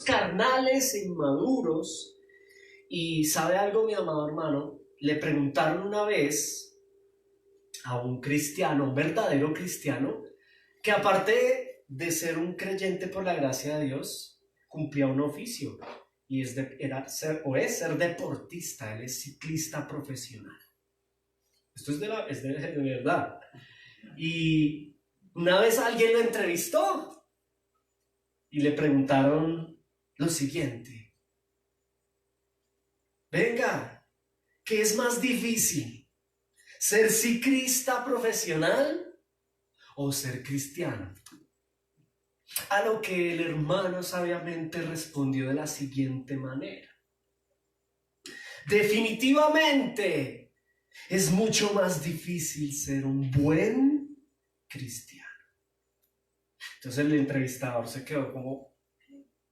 carnales e inmaduros. Y ¿sabe algo, mi amado hermano? Le preguntaron una vez a un cristiano, un verdadero cristiano, que aparte de ser un creyente por la gracia de Dios, cumplía un oficio y es ser deportista. Él es ciclista profesional. Esto es de verdad. Y una vez alguien lo entrevistó y le preguntaron lo siguiente: venga, ¿qué es más difícil? ¿Ser ciclista profesional o ser cristiano? A lo que el hermano sabiamente respondió de la siguiente manera: definitivamente es mucho más difícil ser un buen cristiano. Entonces el entrevistador se quedó como,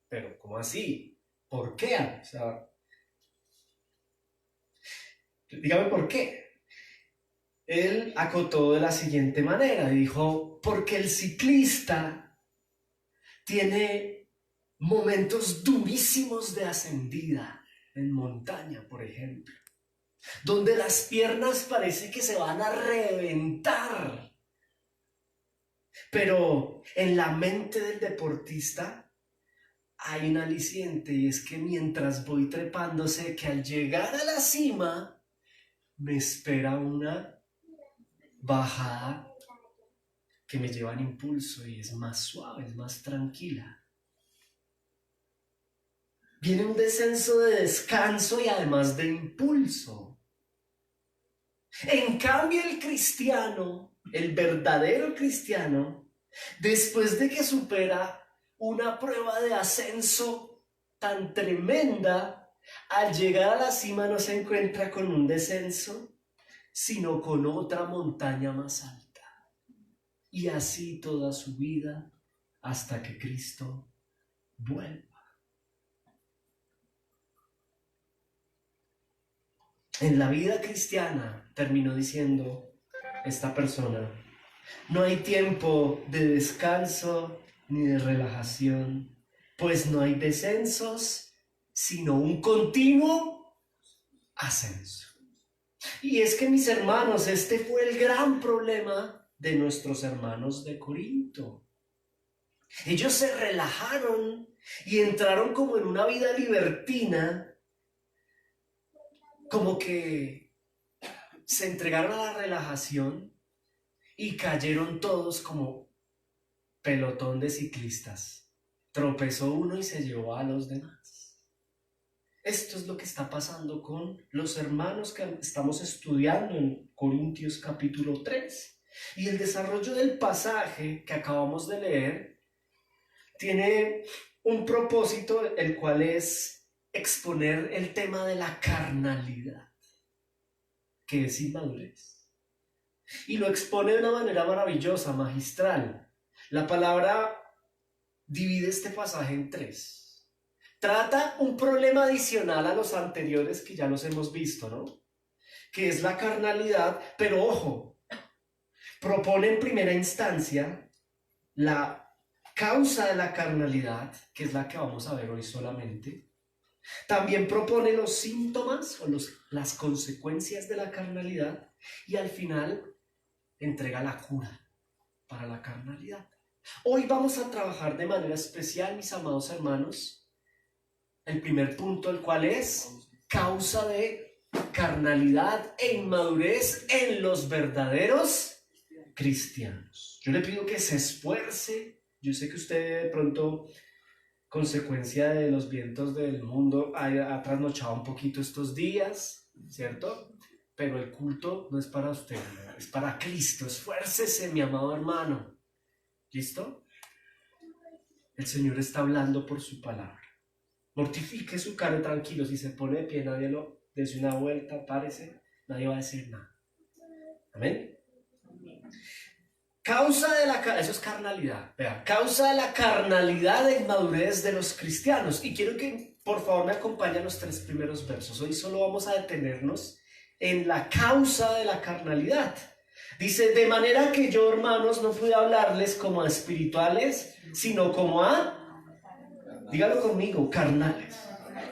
pero ¿cómo así? ¿Por qué? O sea, dígame por qué. Él acotó de la siguiente manera, dijo: porque el ciclista tiene momentos durísimos de ascendida en montaña, por ejemplo, donde las piernas parece que se van a reventar. Pero en la mente del deportista hay un aliciente, y es que mientras voy trepando sé que al llegar a la cima me espera una bajada que me lleva al impulso y es más suave, es más tranquila. Viene un descenso de descanso y además de impulso. En cambio, el cristiano, el verdadero cristiano, después de que supera una prueba de ascenso tan tremenda, al llegar a la cima no se encuentra con un descenso, sino con otra montaña más alta. Y así toda su vida hasta que Cristo vuelva. En la vida cristiana, terminó diciendo esta persona, no hay tiempo de descanso ni de relajación, pues no hay descensos, sino un continuo ascenso. Y es que, mis hermanos, este fue el gran problema de nuestros hermanos de Corinto. Ellos se relajaron y entraron como en una vida libertina, como que se entregaron a la relajación y cayeron todos como pelotón de ciclistas. Tropezó uno y se llevó a los demás. Esto es lo que está pasando con los hermanos que estamos estudiando en Corintios capítulo 3. Y el desarrollo del pasaje que acabamos de leer tiene un propósito, el cual es exponer el tema de la carnalidad, que es inmadurez. Y lo expone de una manera maravillosa, magistral. La palabra divide este pasaje en 3. Trata un problema adicional a los anteriores que ya los hemos visto, ¿no? Que es la carnalidad, pero ojo, propone en primera instancia la causa de la carnalidad, que es la que vamos a ver hoy solamente. También propone los síntomas o las consecuencias de la carnalidad, y al final entrega la cura para la carnalidad. Hoy vamos a trabajar de manera especial, mis amados hermanos, el primer punto, el cual es causa de carnalidad e inmadurez en los verdaderos cristianos. Yo le pido que se esfuerce. Yo sé que usted de pronto, consecuencia de los vientos del mundo, ha trasnochado un poquito estos días, ¿cierto? Pero el culto no es para usted, es para Cristo. Esfuércese, mi amado hermano. ¿Listo? El Señor está hablando por su palabra. Mortifique su carne tranquilo. Si se pone de pie, nadie lo dese una vuelta, párese, nadie va a decir nada. Amén. Causa de la, eso es carnalidad. Vea, causa de la carnalidad e inmadurez de los cristianos. Y quiero que por favor me acompañen los 3 primeros versos. Hoy solo vamos a detenernos en la causa de la carnalidad. Dice: de manera que yo, hermanos, no pude hablarles como a espirituales, sino como a Dígalo conmigo, carnales.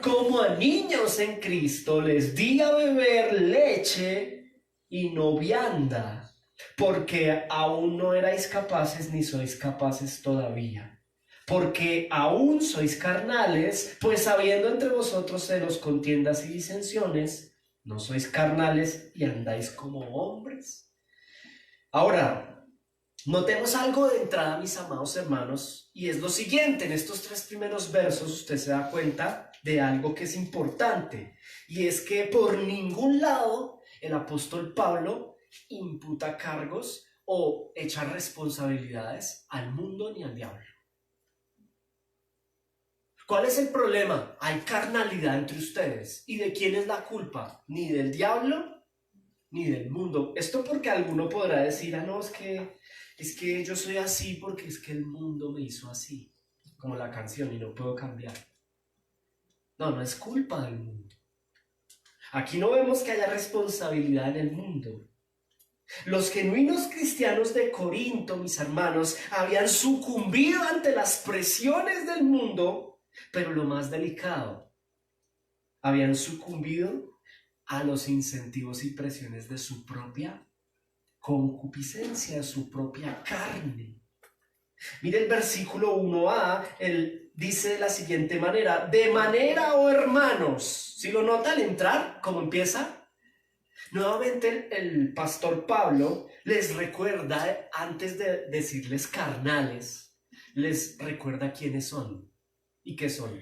Como a niños en Cristo les di a beber leche y no vianda, porque aún no erais capaces ni sois capaces todavía. Porque aún sois carnales, pues habiendo entre vosotros celos, contiendas y disensiones, ¿no sois carnales y andáis como hombres? Ahora, notemos algo de entrada, mis amados hermanos, y es lo siguiente: en estos 3 primeros versos usted se da cuenta de algo que es importante, y es que por ningún lado el apóstol Pablo imputa cargos o echa responsabilidades al mundo ni al diablo. ¿Cuál es el problema? Hay carnalidad entre ustedes. ¿Y de quién es la culpa? Ni del diablo ni del mundo. Esto porque alguno podrá decir, no, es que yo soy así porque es que el mundo me hizo así, como la canción, y no puedo cambiar. No, no es culpa del mundo. Aquí no vemos que haya responsabilidad en el mundo. Los genuinos cristianos de Corinto, mis hermanos, habían sucumbido ante las presiones del mundo, pero lo más delicado, habían sucumbido a los incentivos y presiones de su propia concupiscencia, de su propia carne. Mire el versículo 1a, él dice de la siguiente manera: de manera, oh hermanos. ¿Sí lo nota al entrar? ¿Cómo empieza? Nuevamente el pastor Pablo les recuerda, antes de decirles carnales, les recuerda quiénes son. ¿Y qué son?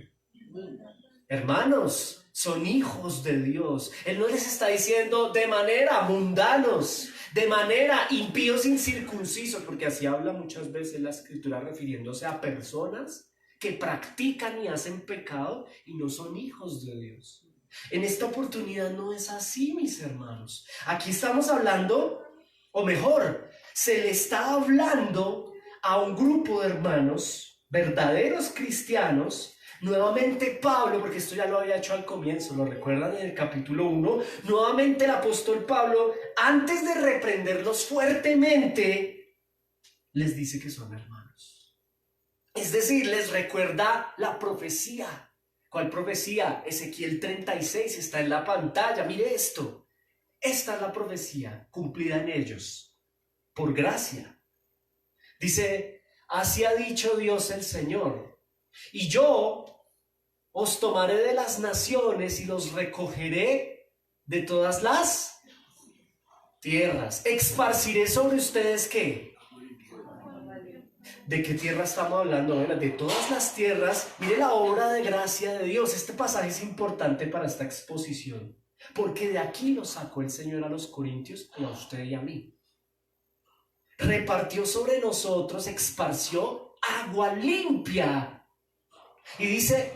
Hermanos, son hijos de Dios. Él no les está diciendo de manera mundanos, de manera impíos incircuncisos, porque así habla muchas veces la escritura refiriéndose a personas que practican y hacen pecado y no son hijos de Dios. En esta oportunidad no es así, mis hermanos. Aquí estamos hablando, o mejor, se le está hablando a un grupo de hermanos verdaderos cristianos. Nuevamente Pablo, porque esto ya lo había hecho al comienzo, lo recuerdan en el capítulo 1, nuevamente el apóstol Pablo, antes de reprenderlos fuertemente, les dice que son hermanos. Es decir, les recuerda la profecía. ¿Cuál profecía? Ezequiel 36 está en la pantalla. Mire esto. Esta es la profecía cumplida en ellos, por gracia. Dice: así ha dicho Dios el Señor, y yo os tomaré de las naciones y los recogeré de todas las tierras. Esparciré sobre ustedes, ¿qué? ¿De qué tierra estamos hablando? De todas las tierras. Mire la obra de gracia de Dios. Este pasaje es importante para esta exposición, porque de aquí lo sacó el Señor a los corintios, a usted y a mí. Repartió sobre nosotros, esparció agua limpia. Y dice,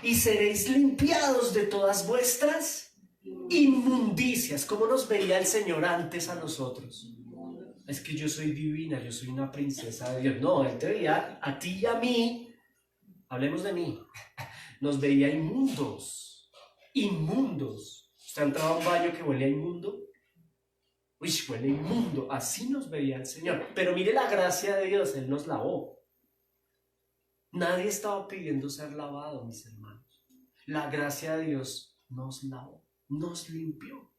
y seréis limpiados de todas vuestras inmundicias. ¿Cómo nos veía el Señor antes a nosotros? Es que yo soy divina, yo soy una princesa de Dios. No, Él te veía a ti y a mí, hablemos de mí, nos veía inmundos. ¿Usted ha entrado a un baño que huele a inmundo? Uy, huele inmundo. Así nos veía el Señor. Pero mire la gracia de Dios, Él nos lavó. Nadie estaba pidiendo ser lavado, mis hermanos. La gracia de Dios nos lavó, nos limpió.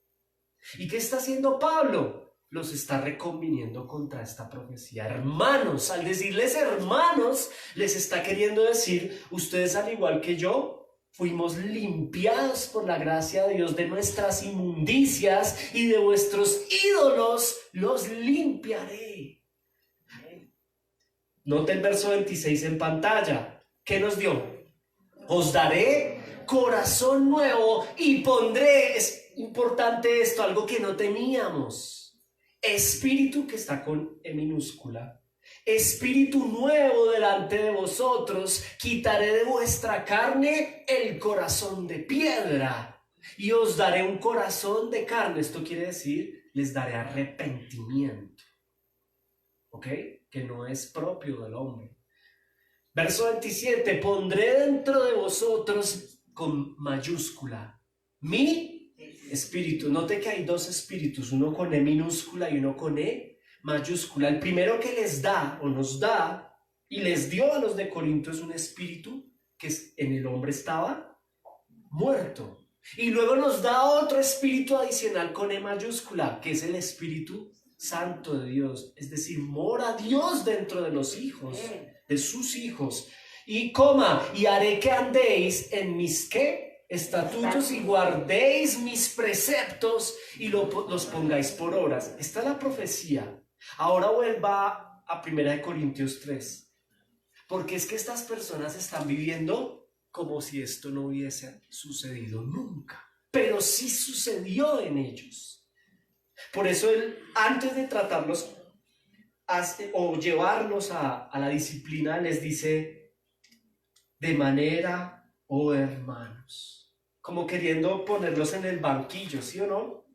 ¿Y qué está haciendo Pablo? Los está reconviniendo contra esta profecía. Hermanos, al decirles hermanos, les está queriendo decir: ustedes, al igual que yo, fuimos limpiados por la gracia de Dios de nuestras inmundicias, y de vuestros ídolos los limpiaré. Note el verso 26 en pantalla. ¿Qué nos dio? Os daré corazón nuevo y pondré, es importante esto, algo que no teníamos. Espíritu, que está con E minúscula. Espíritu nuevo delante de vosotros. Quitaré de vuestra carne el corazón de piedra y os daré un corazón de carne. Esto quiere decir, les daré arrepentimiento. ¿Ok? Que no es propio del hombre. Verso 27, pondré dentro de vosotros, con mayúscula, mi espíritu. Note que hay 2 espíritus, uno con E minúscula y uno con E mayúscula. El primero que les da o nos da y les dio a los de Corinto es un espíritu que en el hombre estaba muerto. Y luego nos da otro espíritu adicional con E mayúscula, que es el Espíritu Santo de Dios. Es decir, mora Dios dentro de los hijos, de sus hijos. Y y haré que andéis en mis ¿qué? Estatutos y guardéis mis preceptos y los pongáis por obras. Esta es la profecía. Ahora vuelva a 1 Corintios 3. Porque es que estas personas están viviendo como si esto no hubiese sucedido nunca, pero sí sucedió en ellos. Por eso él, antes de tratarlos o llevarlos a la disciplina, les dice, de manera, oh hermanos, como queriendo ponerlos en el banquillo, ¿sí o no?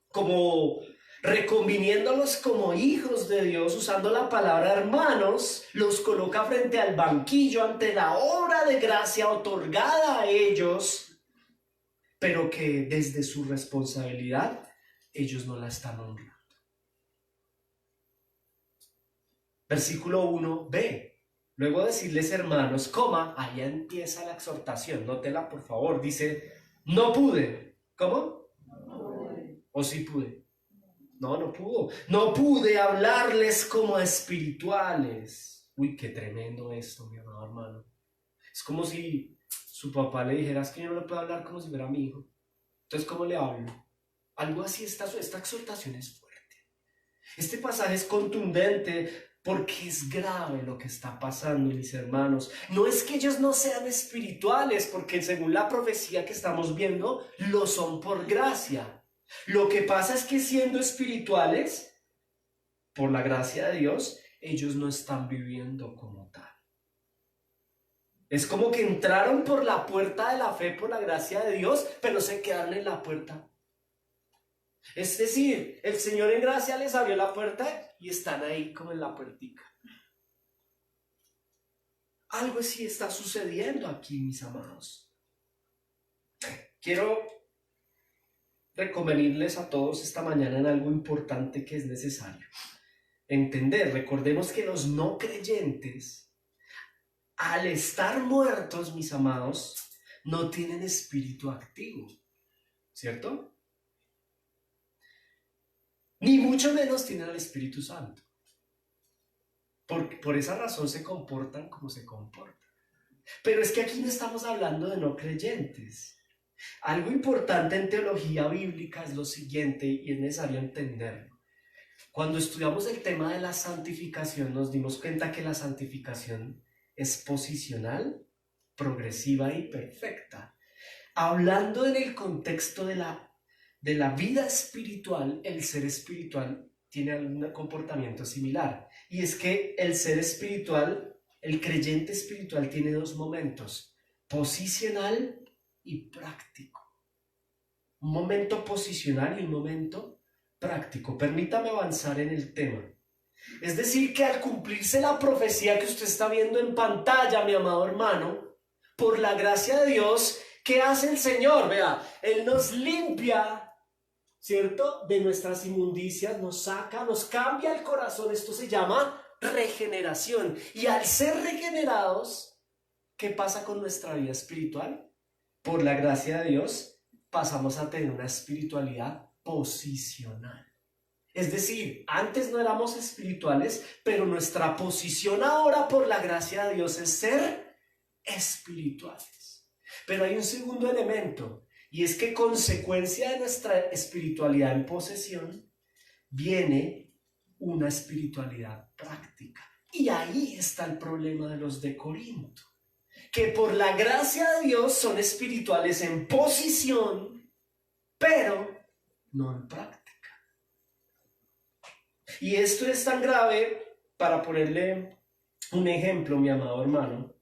Como reconviniéndolos como hijos de Dios, usando la palabra hermanos, los coloca frente al banquillo ante la obra de gracia otorgada a ellos, pero que desde su responsabilidad ellos no la están honrando. Versículo 1b. Luego de decirles hermanos, ahí empieza la exhortación, nótela por favor, dice, no pude. ¿Cómo? No pude. ¿O sí pude? No pudo. No pude hablarles como espirituales. Uy, qué tremendo esto, mi amado hermano. Es como si su papá le dijera, es que yo no le puedo hablar como si fuera mi hijo. Entonces, ¿cómo le hablo? Algo así, esta exhortación es fuerte. Este pasaje es contundente porque es grave lo que está pasando, mis hermanos. No es que ellos no sean espirituales, porque según la profecía que estamos viendo, lo son por gracia. Lo que pasa es que siendo espirituales, por la gracia de Dios, ellos no están viviendo como tal. Es como que entraron por la puerta de la fe por la gracia de Dios, pero se quedaron en la puerta. Es decir, el Señor en gracia les abrió la puerta y están ahí como en la puertica. Algo así está sucediendo aquí, mis amados. Quiero reconvenirles a todos esta mañana en algo importante que es necesario entender. Recordemos que los no creyentes, al estar muertos, mis amados, no tienen espíritu activo, ¿cierto? Ni mucho menos tienen al Espíritu Santo. Por esa razón se comportan como se comportan. Pero es que aquí no estamos hablando de no creyentes. Algo importante en teología bíblica es lo siguiente, y es necesario entenderlo. Cuando estudiamos el tema de la santificación, nos dimos cuenta que la santificación es posicional, progresiva y perfecta. Hablando en el contexto de la vida espiritual, el ser espiritual tiene algún comportamiento similar. Y es que el ser espiritual, el creyente espiritual tiene dos momentos, posicional y práctico. Un momento posicional y un momento práctico. Permítame avanzar en el tema. Es decir, que al cumplirse la profecía que usted está viendo en pantalla, mi amado hermano, por la gracia de Dios, ¿qué hace el Señor? Vea, Él nos limpia, ¿cierto? De nuestras inmundicias, nos saca, nos cambia el corazón. Esto se llama regeneración. Y al ser regenerados, ¿qué pasa con nuestra vida espiritual? Por la gracia de Dios, pasamos a tener una espiritualidad posicional. Es decir, antes no éramos espirituales, pero nuestra posición ahora por la gracia de Dios es ser espirituales. Pero hay un segundo elemento, y es que consecuencia de nuestra espiritualidad en posesión viene una espiritualidad práctica. Y ahí está el problema de los de Corinto, que por la gracia de Dios son espirituales en posición, pero no en práctica. Y esto es tan grave, para ponerle un ejemplo, mi amado hermano.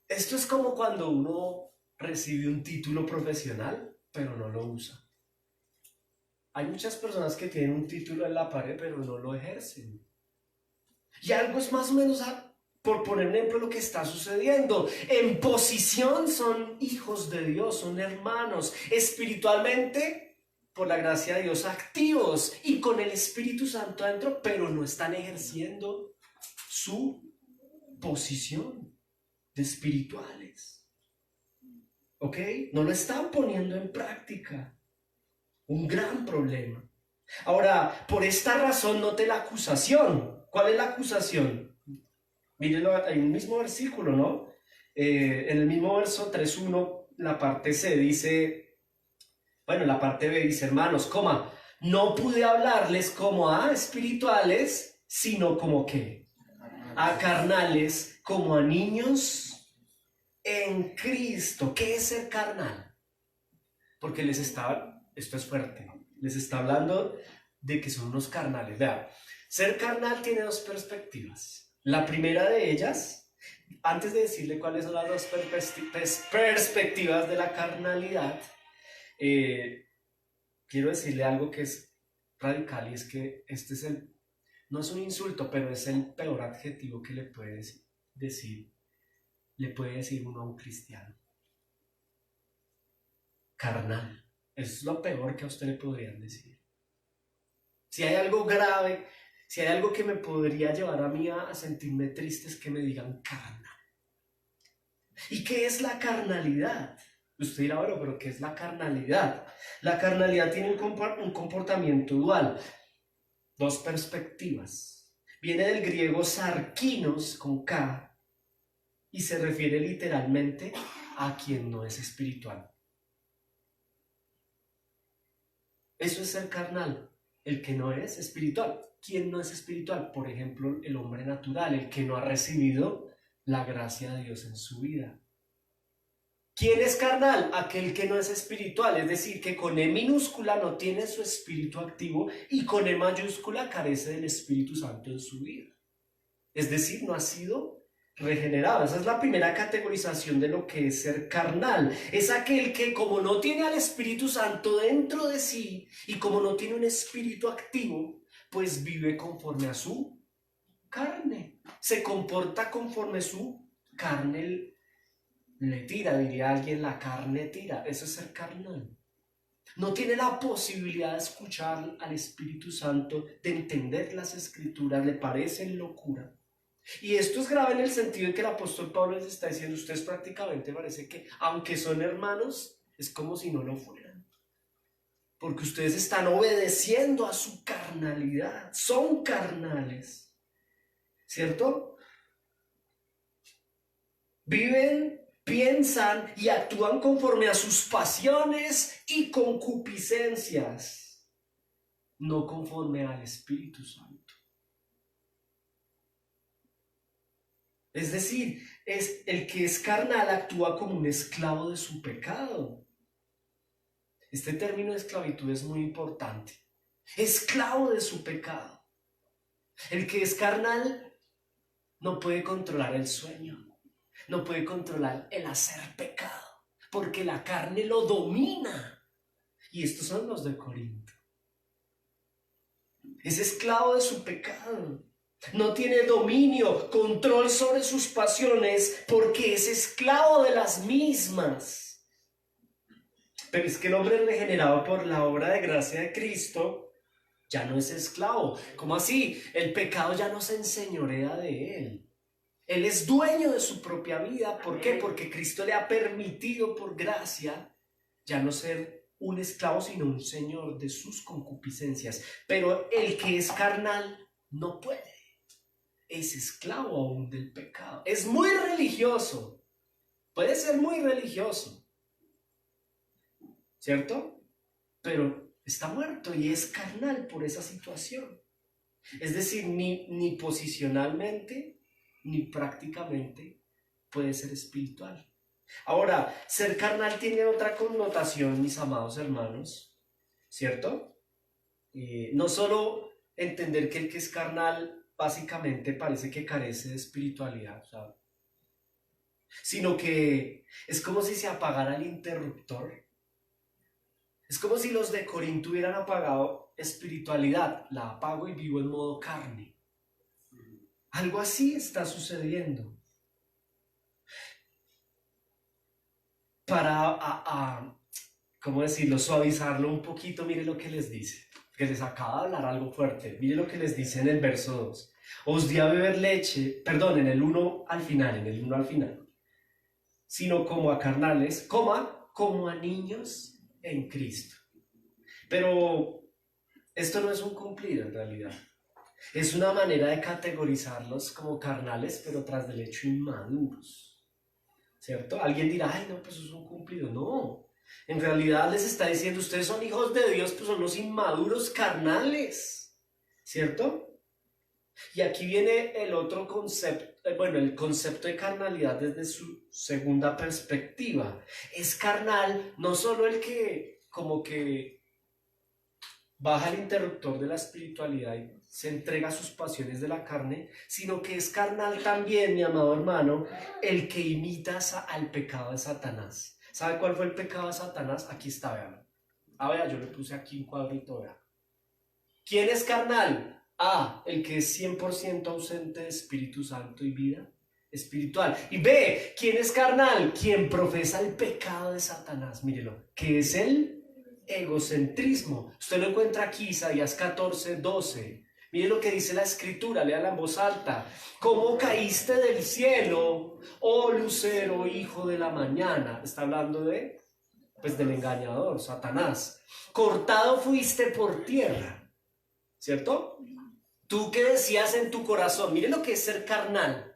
Esto es como cuando uno recibe un título profesional, pero no lo usa. Hay muchas personas que tienen un título en la pared, pero no lo ejercen. Y algo es más o menos, por poner un ejemplo, lo que está sucediendo. En posición son hijos de Dios, son hermanos. Espiritualmente, por la gracia de Dios, activos y con el Espíritu Santo adentro, pero no están ejerciendo su posición. de espirituales. ¿Ok? No lo están poniendo en práctica. Un gran problema. Ahora, por esta razón note la acusación. ¿Cuál es la acusación? Mírenlo en el mismo versículo, ¿no? En el mismo verso 3.1, la parte C dice, bueno, la parte B dice, hermanos, no pude hablarles como a espirituales, sino como ¿qué? A carnales, como a niños en Cristo. ¿Qué es ser carnal? Porque esto es fuerte, les está hablando de que son unos carnales. Vean, ser carnal tiene dos perspectivas. La primera de ellas, antes de decirle cuáles son las dos perspectivas de la carnalidad, quiero decirle algo que es radical, y es que no es un insulto, pero es el peor adjetivo que le puede decir uno a un cristiano. Carnal. Es lo peor que a usted le podrían decir. Si hay algo grave, si hay algo que me podría llevar a mí a sentirme triste, es que me digan carnal. ¿Y qué es la carnalidad? Usted dirá, bueno, pero ¿qué es la carnalidad? La carnalidad tiene un comportamiento dual, dos perspectivas. Viene del griego sarkinos, con K, y se refiere literalmente a quien no es espiritual. Eso es ser carnal, el que no es espiritual. ¿Quién no es espiritual? Por ejemplo, el hombre natural, el que no ha recibido la gracia de Dios en su vida. ¿Quién es carnal? Aquel que no es espiritual, es decir, que con E minúscula no tiene su espíritu activo y con E mayúscula carece del Espíritu Santo en su vida. Es decir, no ha sido regenerado. Esa es la primera categorización de lo que es ser carnal. Es aquel que, como no tiene al Espíritu Santo dentro de sí y como no tiene un espíritu activo, pues vive conforme a su carne. Se comporta conforme su carne le tira, diría alguien, la carne tira. Eso es ser carnal. No tiene la posibilidad de escuchar al Espíritu Santo, de entender las Escrituras, le parecen locura. Y esto es grave en el sentido de que el apóstol Pablo les está diciendo, ustedes prácticamente parece que, aunque son hermanos, es como si no lo fueran. Porque ustedes están obedeciendo a su carnalidad, son carnales, ¿cierto? Viven, piensan y actúan conforme a sus pasiones y concupiscencias, no conforme al Espíritu Santo. Es decir, el que es carnal actúa como un esclavo de su pecado. Este término de esclavitud es muy importante. Esclavo de su pecado. El que es carnal no puede controlar el sueño, no puede controlar el hacer pecado, porque la carne lo domina. Y estos son los de Corinto. Es esclavo de su pecado. No tiene dominio, control sobre sus pasiones, porque es esclavo de las mismas. Pero es que el hombre regenerado por la obra de gracia de Cristo ya no es esclavo. ¿Cómo así? El pecado ya no se enseñorea de él. Él es dueño de su propia vida. ¿Por qué? Porque Cristo le ha permitido por gracia ya no ser un esclavo, sino un señor de sus concupiscencias. Pero el que es carnal no puede. Es esclavo aún del pecado. Es muy religioso. Puede ser muy religioso, ¿cierto? Pero está muerto y es carnal por esa situación. Es decir, ni posicionalmente ni prácticamente puede ser espiritual. Ahora, ser carnal tiene otra connotación, mis amados hermanos, ¿cierto? No solo entender que el que es carnal básicamente parece que carece de espiritualidad, ¿sabes? Sino que es como si se apagara el interruptor. Es como si los de Corinto hubieran apagado espiritualidad. La apago y vivo en modo carne. Algo así está sucediendo. Para, ¿cómo decirlo? Suavizarlo un poquito, mire lo que les dice. Que les acaba de hablar algo fuerte. Mire lo que les dice en el verso 2. Os di a beber leche, perdón, en el 1 al final. sino como a carnales, como a niños en Cristo. Pero esto no es un cumplido en realidad. Es una manera de categorizarlos como carnales, pero tras del hecho inmaduros. ¿Cierto? Alguien dirá, ay, no, pues eso es un cumplido. No. En realidad les está diciendo, ustedes son hijos de Dios, pues son los inmaduros carnales. ¿Cierto? Y aquí viene el otro concepto, el concepto de carnalidad desde su segunda perspectiva. Es carnal no solo el que como que baja el interruptor de la espiritualidad y se entrega a sus pasiones de la carne, sino que es carnal también, mi amado hermano, el que imita al pecado de Satanás. ¿Sabe cuál fue el pecado de Satanás? Aquí está, vean. Vea, yo le puse aquí un cuadrito, vean. ¿Quién es carnal? A, el que es 100% ausente de Espíritu Santo y vida espiritual. Y B, ¿quién es carnal? Quien profesa el pecado de Satanás. Mírelo, que es el egocentrismo. Usted lo encuentra aquí, Isaías 14:12. Mire lo que dice la escritura, léala en voz alta. ¿Cómo caíste del cielo, oh lucero, hijo de la mañana? Está hablando del engañador, Satanás. Cortado fuiste por tierra, ¿cierto? Tú que decías en tu corazón, mire lo que es ser carnal.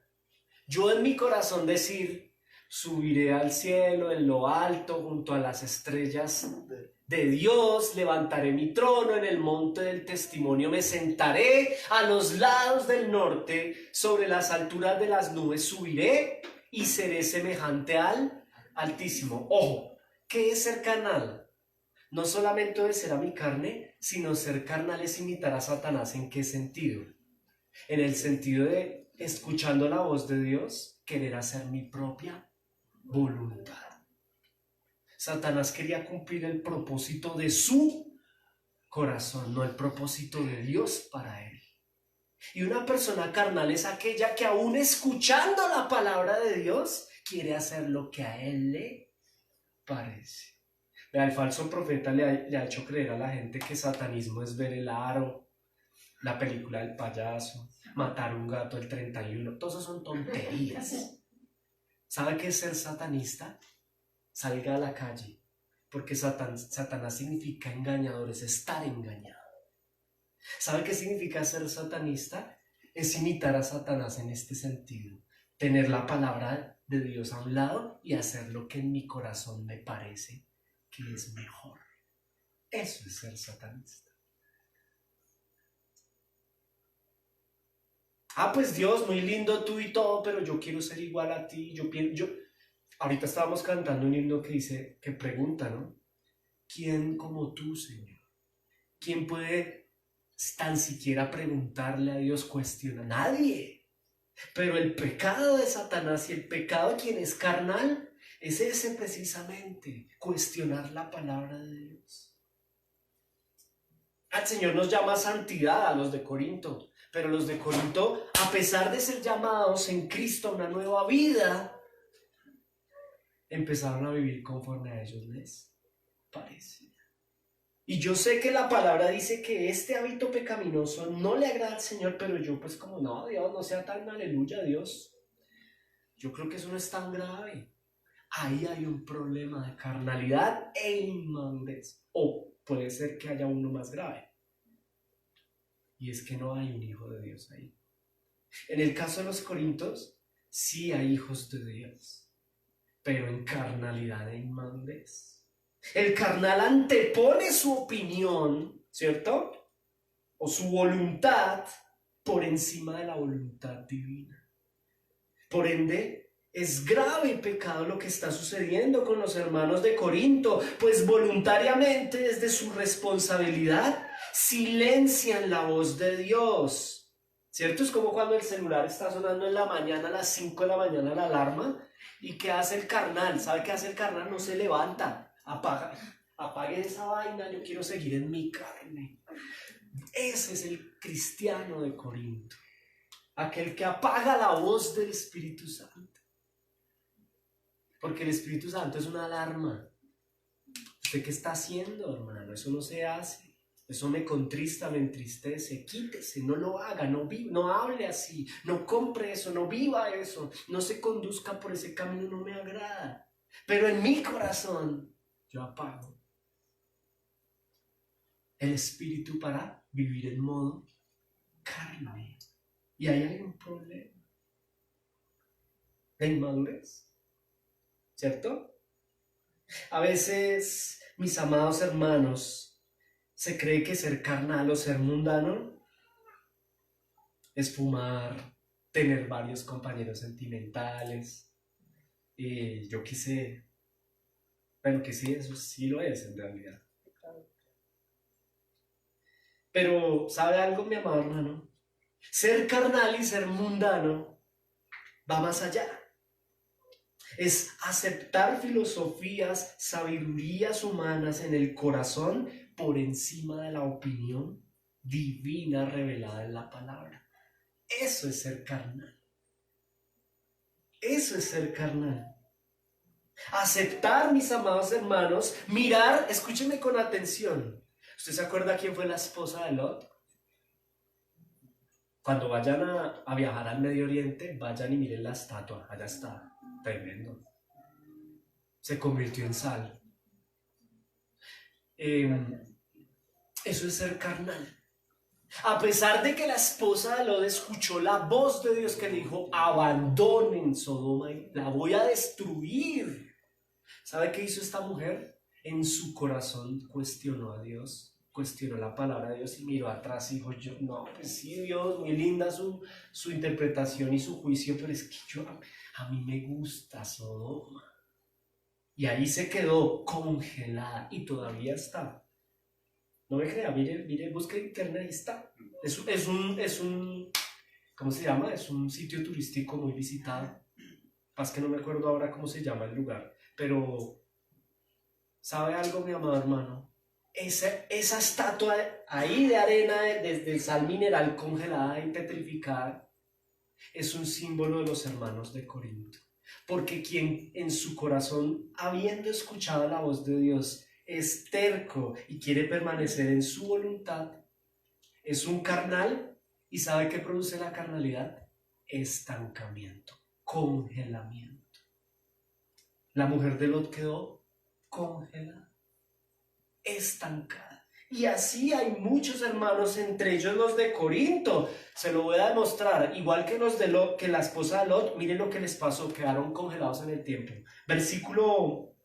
Yo en mi corazón decir, subiré al cielo, en lo alto, junto a las estrellas de Dios, levantaré mi trono en el monte del testimonio, me sentaré a los lados del norte, sobre las alturas de las nubes subiré y seré semejante al Altísimo. Ojo, ¿qué es ser carnal? No solamente obedecer a mi carne, sino ser carnal es imitar a Satanás. ¿En qué sentido? En el sentido de, escuchando la voz de Dios, querer hacer mi propia voluntad. Satanás quería cumplir el propósito de su corazón, no el propósito de Dios para él. Y una persona carnal es aquella que aún escuchando la palabra de Dios, quiere hacer lo que a él le parece. El falso profeta le ha hecho creer a la gente que satanismo es ver el aro, la película del payaso, matar un gato el 31. Todas esas son tonterías. ¿Sabe qué es ser satanista? Salga a la calle, porque Satanás significa engañador, es estar engañado. ¿Sabe qué significa ser satanista? Es imitar a Satanás en este sentido. Tener la palabra de Dios a un lado y hacer lo que en mi corazón me parece que es mejor. Eso es ser satanista. Pues Dios, muy lindo tú y todo, pero yo quiero ser igual a ti. Ahorita estábamos cantando un himno que pregunta, ¿no? ¿Quién como tú, Señor? ¿Quién puede tan siquiera preguntarle a Dios, cuestiona? Nadie. Pero el pecado de Satanás y el pecado de quien es carnal es ese precisamente, cuestionar la palabra de Dios. El Señor nos llama a santidad a los de Corinto, pero los de Corinto, a pesar de ser llamados en Cristo a una nueva vida, empezaron a vivir conforme a ellos les parece. Y yo sé que la palabra dice que este hábito pecaminoso no le agrada al Señor, pero yo pues como no, Dios, no sea tan aleluya, Dios. Yo creo que eso no es tan grave. Ahí hay un problema de carnalidad e inmadurez. O puede ser que haya uno más grave. Y es que no hay un hijo de Dios ahí. En el caso de los corintios, sí hay hijos de Dios, pero en carnalidad e inmadurez. El carnal antepone su opinión, ¿cierto? O su voluntad por encima de la voluntad divina. Por ende, es grave pecado lo que está sucediendo con los hermanos de Corinto, pues voluntariamente desde su responsabilidad silencian la voz de Dios. ¿Cierto? Es como cuando el celular está sonando en la mañana, a las 5 de la mañana la alarma, y ¿qué hace el carnal? ¿Sabe qué hace el carnal? No se levanta, apague esa vaina, yo quiero seguir en mi carne. Ese es el cristiano de Corinto, aquel que apaga la voz del Espíritu Santo. Porque el Espíritu Santo es una alarma. ¿Usted qué está haciendo, hermano? Eso no se hace. Eso me contrista, me entristece. Quítese, no lo haga, no hable así, no compre eso, no viva eso, no se conduzca por ese camino, no me agrada. Pero en mi corazón yo apago el espíritu para vivir en modo carne. Y ahí hay un problema de inmadurez, ¿cierto? A veces, mis amados hermanos, se cree que ser carnal o ser mundano es fumar, tener varios compañeros sentimentales. Yo quise, pero que sí, eso sí lo es en realidad. Pero, ¿sabe algo, mi amado hermano? Ser carnal y ser mundano va más allá. Es aceptar filosofías, sabidurías humanas en el corazón por encima de la opinión divina revelada en la palabra. Eso es ser carnal. Eso es ser carnal. Aceptar, mis amados hermanos, mirar, escúcheme con atención. ¿Usted se acuerda quién fue la esposa de Lot? Cuando vayan a viajar al Medio Oriente, vayan y miren la estatua. Allá está. Tremendo. Se convirtió en sal. Eso es ser carnal. A pesar de que la esposa de Lot escuchó la voz de Dios que le dijo, abandonen Sodoma y la voy a destruir. ¿Sabe qué hizo esta mujer? En su corazón cuestionó a Dios, cuestionó la palabra de Dios y miró atrás y dijo, yo, no, pues sí, Dios, muy linda su interpretación y su juicio, pero es que a mí me gusta Sodoma. Y ahí se quedó congelada y todavía está. No me crea, mire, busque en internet, ahí está. Es un, ¿cómo se llama? Es un sitio turístico muy visitado. Pasa que no me acuerdo ahora cómo se llama el lugar. Pero, ¿sabe algo, mi amado hermano? Esa estatua ahí de arena, desde sal mineral congelada y petrificada, es un símbolo de los hermanos de Corinto. Porque quien en su corazón, habiendo escuchado la voz de Dios, es terco y quiere permanecer en su voluntad, es un carnal. ¿Y sabe qué produce la carnalidad? Estancamiento, congelamiento. La mujer de Lot quedó congelada, estancada. Y así hay muchos hermanos, entre ellos los de Corinto. Se lo voy a demostrar. Igual que los de Lot, que la esposa de Lot, miren lo que les pasó, quedaron congelados en el tiempo. Versículo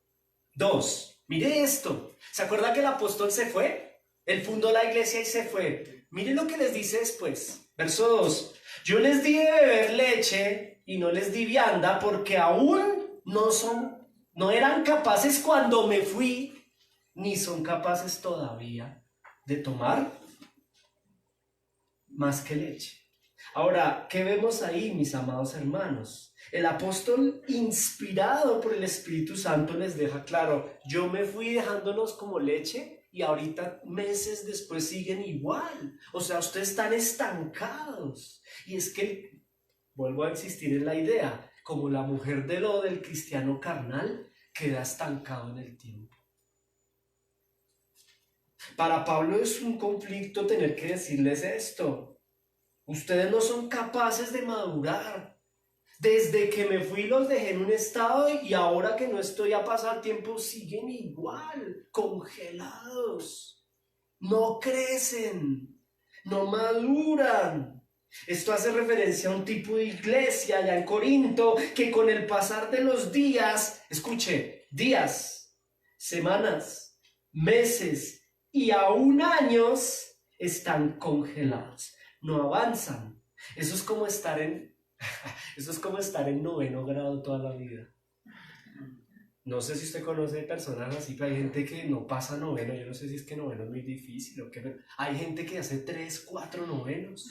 2. Mire esto. ¿Se acuerda que el apóstol se fue? Él fundó la iglesia y se fue. Miren lo que les dice después. Verso 2. Yo les di de beber leche y no les di vianda porque aún no eran capaces cuando me fui, ni son capaces todavía de tomar más que leche. Ahora, ¿qué vemos ahí, mis amados hermanos? El apóstol, inspirado por el Espíritu Santo, les deja claro, yo me fui dejándolos como leche y ahorita, meses después, siguen igual. O sea, ustedes están estancados. Y es que, vuelvo a insistir en la idea, como la mujer del cristiano carnal, queda estancado en el tiempo. Para Pablo es un conflicto tener que decirles esto. Ustedes no son capaces de madurar. Desde que me fui los dejé en un estado y ahora que no estoy a pasar tiempo siguen igual, congelados. No crecen, no maduran. Esto hace referencia a un tipo de iglesia allá en Corinto que con el pasar de los días, escuche, días, semanas, meses y aún años están congelados, no avanzan. Eso es como estar en noveno grado toda la vida. No sé si usted conoce personas así, pero hay gente que no pasa noveno. Yo no sé si es que noveno es muy difícil o qué, pero hay gente que hace 3, 4 novenos.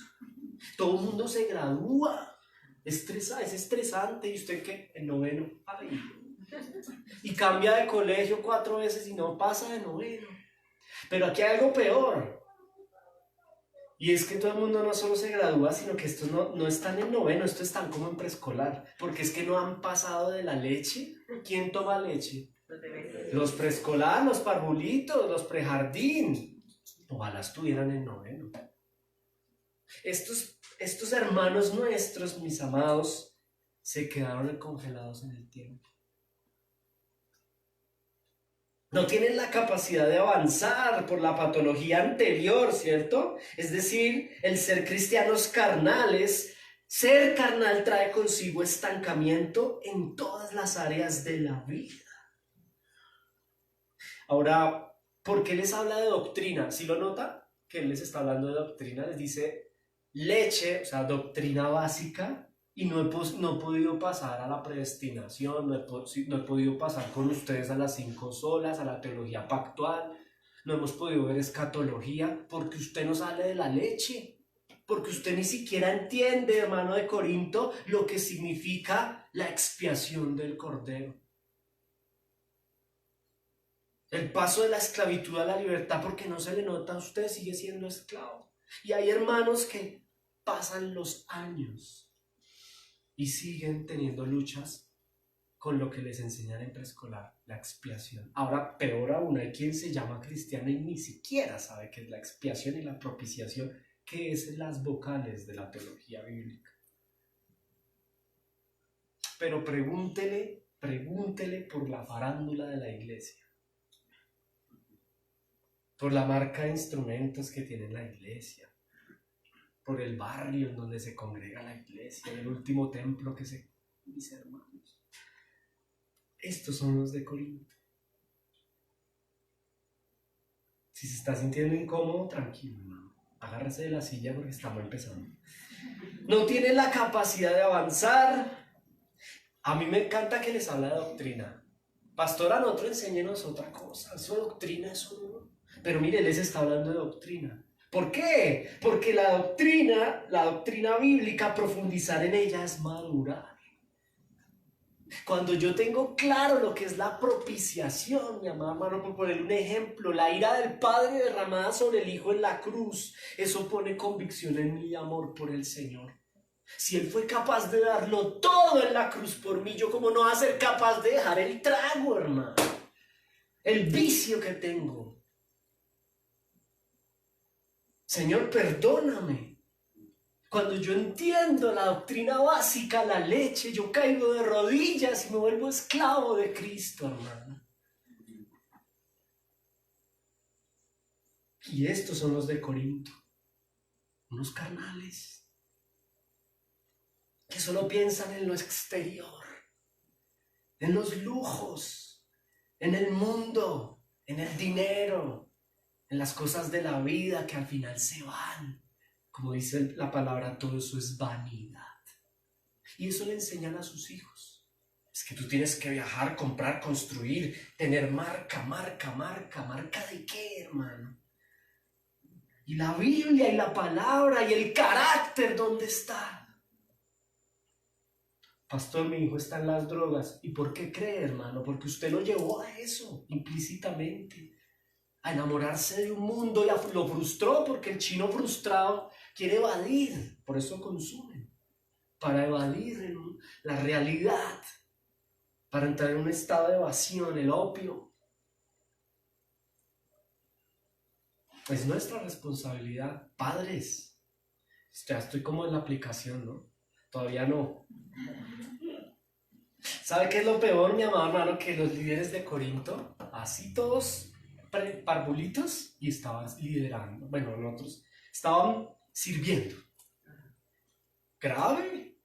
Todo el mundo se gradúa. Es estresante. ¿Y usted qué? El noveno. Ay. Y cambia de colegio 4 veces y no pasa de noveno. Pero aquí hay algo peor. Y es que todo el mundo no solo se gradúa, sino que estos no están en noveno, estos están como en preescolar. Porque es que no han pasado de la leche. ¿Quién toma leche? Los preescolar, los parvulitos, los prejardín. Ojalá estuvieran en noveno. Estos hermanos nuestros, mis amados, se quedaron congelados en el tiempo. No tienen la capacidad de avanzar por la patología anterior, ¿cierto? Es decir, el ser cristianos carnales. Ser carnal trae consigo estancamiento en todas las áreas de la vida. Ahora, ¿por qué les habla de doctrina? ¿Sí lo nota? Que él les está hablando de doctrina, les dice leche, o sea, doctrina básica, y no he podido pasar a la predestinación, no he podido pasar con ustedes a las 5 solas, a la teología pactual, no hemos podido ver escatología, porque usted no sale de la leche, porque usted ni siquiera entiende, hermano de Corinto, lo que significa la expiación del Cordero. El paso de la esclavitud a la libertad, porque no se le nota a usted, sigue siendo esclavo. Y hay hermanos que pasan los años y siguen teniendo luchas con lo que les enseñan en preescolar, la expiación. Ahora, peor aún, hay quien se llama cristiano y ni siquiera sabe qué es la expiación y la propiciación, que es las vocales de la teología bíblica. Pero pregúntele por la farándula de la iglesia, por la marca de instrumentos que tiene la iglesia, por el barrio en donde se congrega la iglesia, el último templo que se... Mis hermanos, estos son los de Corinto. Si se está sintiendo incómodo, tranquilo, hermano. Agárrese de la silla porque estamos empezando. No tienen la capacidad de avanzar. A mí me encanta que les habla de doctrina. Pastor, a nosotros enséñenos otra cosa. Eso doctrina, eso no. Pero mire, les está hablando de doctrina. ¿Por qué? Porque la doctrina bíblica, profundizar en ella es madurar. Cuando yo tengo claro lo que es la propiciación, mi amado hermano, por poner un ejemplo, la ira del Padre derramada sobre el Hijo en la cruz, eso pone convicción en mi amor por el Señor. Si Él fue capaz de darlo todo en la cruz por mí, yo cómo no voy a ser capaz de dejar el trago, hermano, el vicio que tengo. Señor, perdóname. Cuando yo entiendo la doctrina básica, la leche, yo caigo de rodillas y me vuelvo esclavo de Cristo, hermano. Y estos son los de Corinto, unos carnales, que solo piensan en lo exterior, en los lujos, en el mundo, en el dinero, en las cosas de la vida que al final se van. Como dice la palabra, todo eso es vanidad. Y eso le enseñan a sus hijos. Es que tú tienes que viajar, comprar, construir, tener marca. ¿Marca de qué, hermano? Y la Biblia y la palabra y el carácter, ¿dónde está? Pastor, mi hijo está en las drogas. ¿Y por qué cree, hermano? Porque usted lo llevó a eso, implícitamente. A enamorarse de un mundo y lo frustró, porque el chino frustrado quiere evadir, por eso consumen, para evadir la realidad, para entrar en un estado de evasión, el opio. Es nuestra responsabilidad, padres. Ya estoy como en la aplicación, ¿no? Todavía no. ¿Sabe qué es lo peor, mi amado hermano? Que los líderes de Corinto, así todos parvulitos, y estaban liderando. Bueno, nosotros estaban sirviendo. Grave.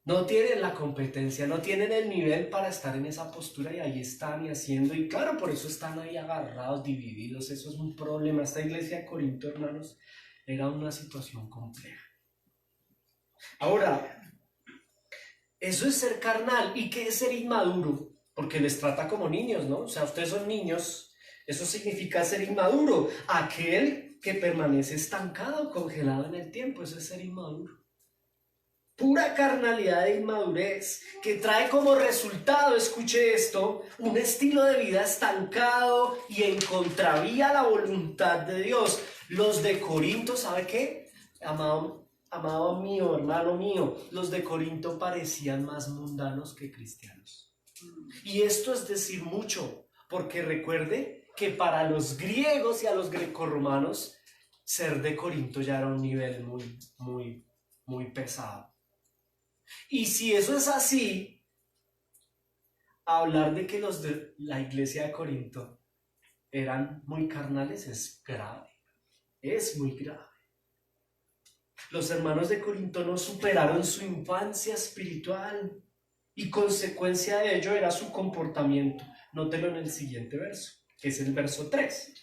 No tienen la competencia, no tienen el nivel para estar en esa postura y ahí están y haciendo. Y claro, por eso están ahí agarrados, divididos. Eso es un problema. Esta iglesia de Corinto, hermanos, era una situación compleja. Ahora, eso es ser carnal. ¿Y qué es ser inmaduro? Porque les trata como niños, ¿no? O sea, ustedes son niños. Eso significa ser inmaduro. Aquel que permanece estancado, congelado en el tiempo. Eso es ser inmaduro. Pura carnalidad e inmadurez que trae como resultado, escuche esto, un estilo de vida estancado y en contravía a la voluntad de Dios. Los de Corinto, ¿sabe qué? Amado mío, hermano mío, los de Corinto parecían más mundanos que cristianos. Y esto es decir mucho, porque recuerde que para los griegos y a los grecorromanos, ser de Corinto ya era un nivel muy pesado. Y si eso es así, hablar de que los de la iglesia de Corinto eran muy carnales es muy grave. Los hermanos de Corinto no superaron su infancia espiritual y consecuencia de ello era su comportamiento. Nótelo en el siguiente verso, que es el verso 3,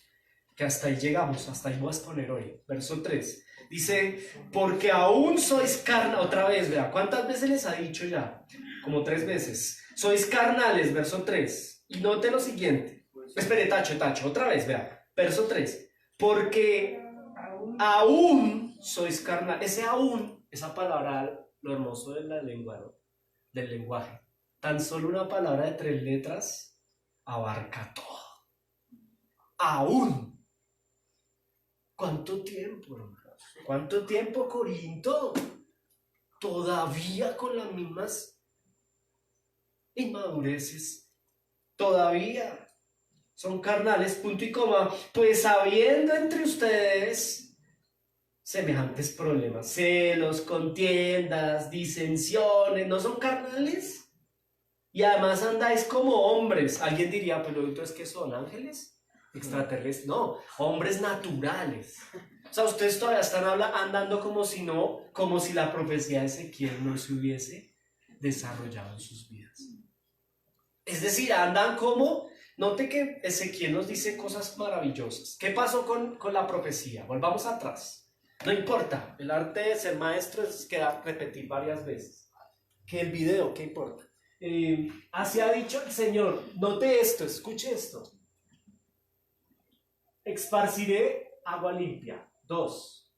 que hasta ahí llegamos, hasta ahí voy a exponer hoy. Verso 3, dice, porque aún sois carnales, otra vez, vea, ¿cuántas veces les ha dicho ya? Como 3 veces. Sois carnales, verso 3, y note lo siguiente. Espere, tacho, otra vez, vea, verso 3, porque aún sois carnales. Ese aún, esa palabra, lo hermoso de la lengua, ¿no? Del lenguaje. Tan solo una palabra de 3 letras abarca todo. Aún. ¿Cuánto tiempo, hermanos? ¿Cuánto tiempo, Corinto? Todavía con las mismas inmadureces. Todavía son carnales, punto y coma. Pues habiendo entre ustedes semejantes problemas, celos, contiendas, disensiones, ¿no son carnales? Y además andáis como hombres. Alguien diría, pero entonces, ¿qué son? ¿Ángeles? ¿Extraterrestres? No, hombres naturales. O sea, ustedes todavía están andando como si la profecía de Ezequiel no se hubiese desarrollado en sus vidas. Es decir, andan como, note que Ezequiel nos dice cosas maravillosas. ¿Qué pasó con la profecía? Volvamos atrás. No importa, el arte de ser maestro es repetir varias veces. Que el video, ¿qué importa? Así ha dicho el Señor. Note esto, escuche esto. Esparciré agua limpia. 2.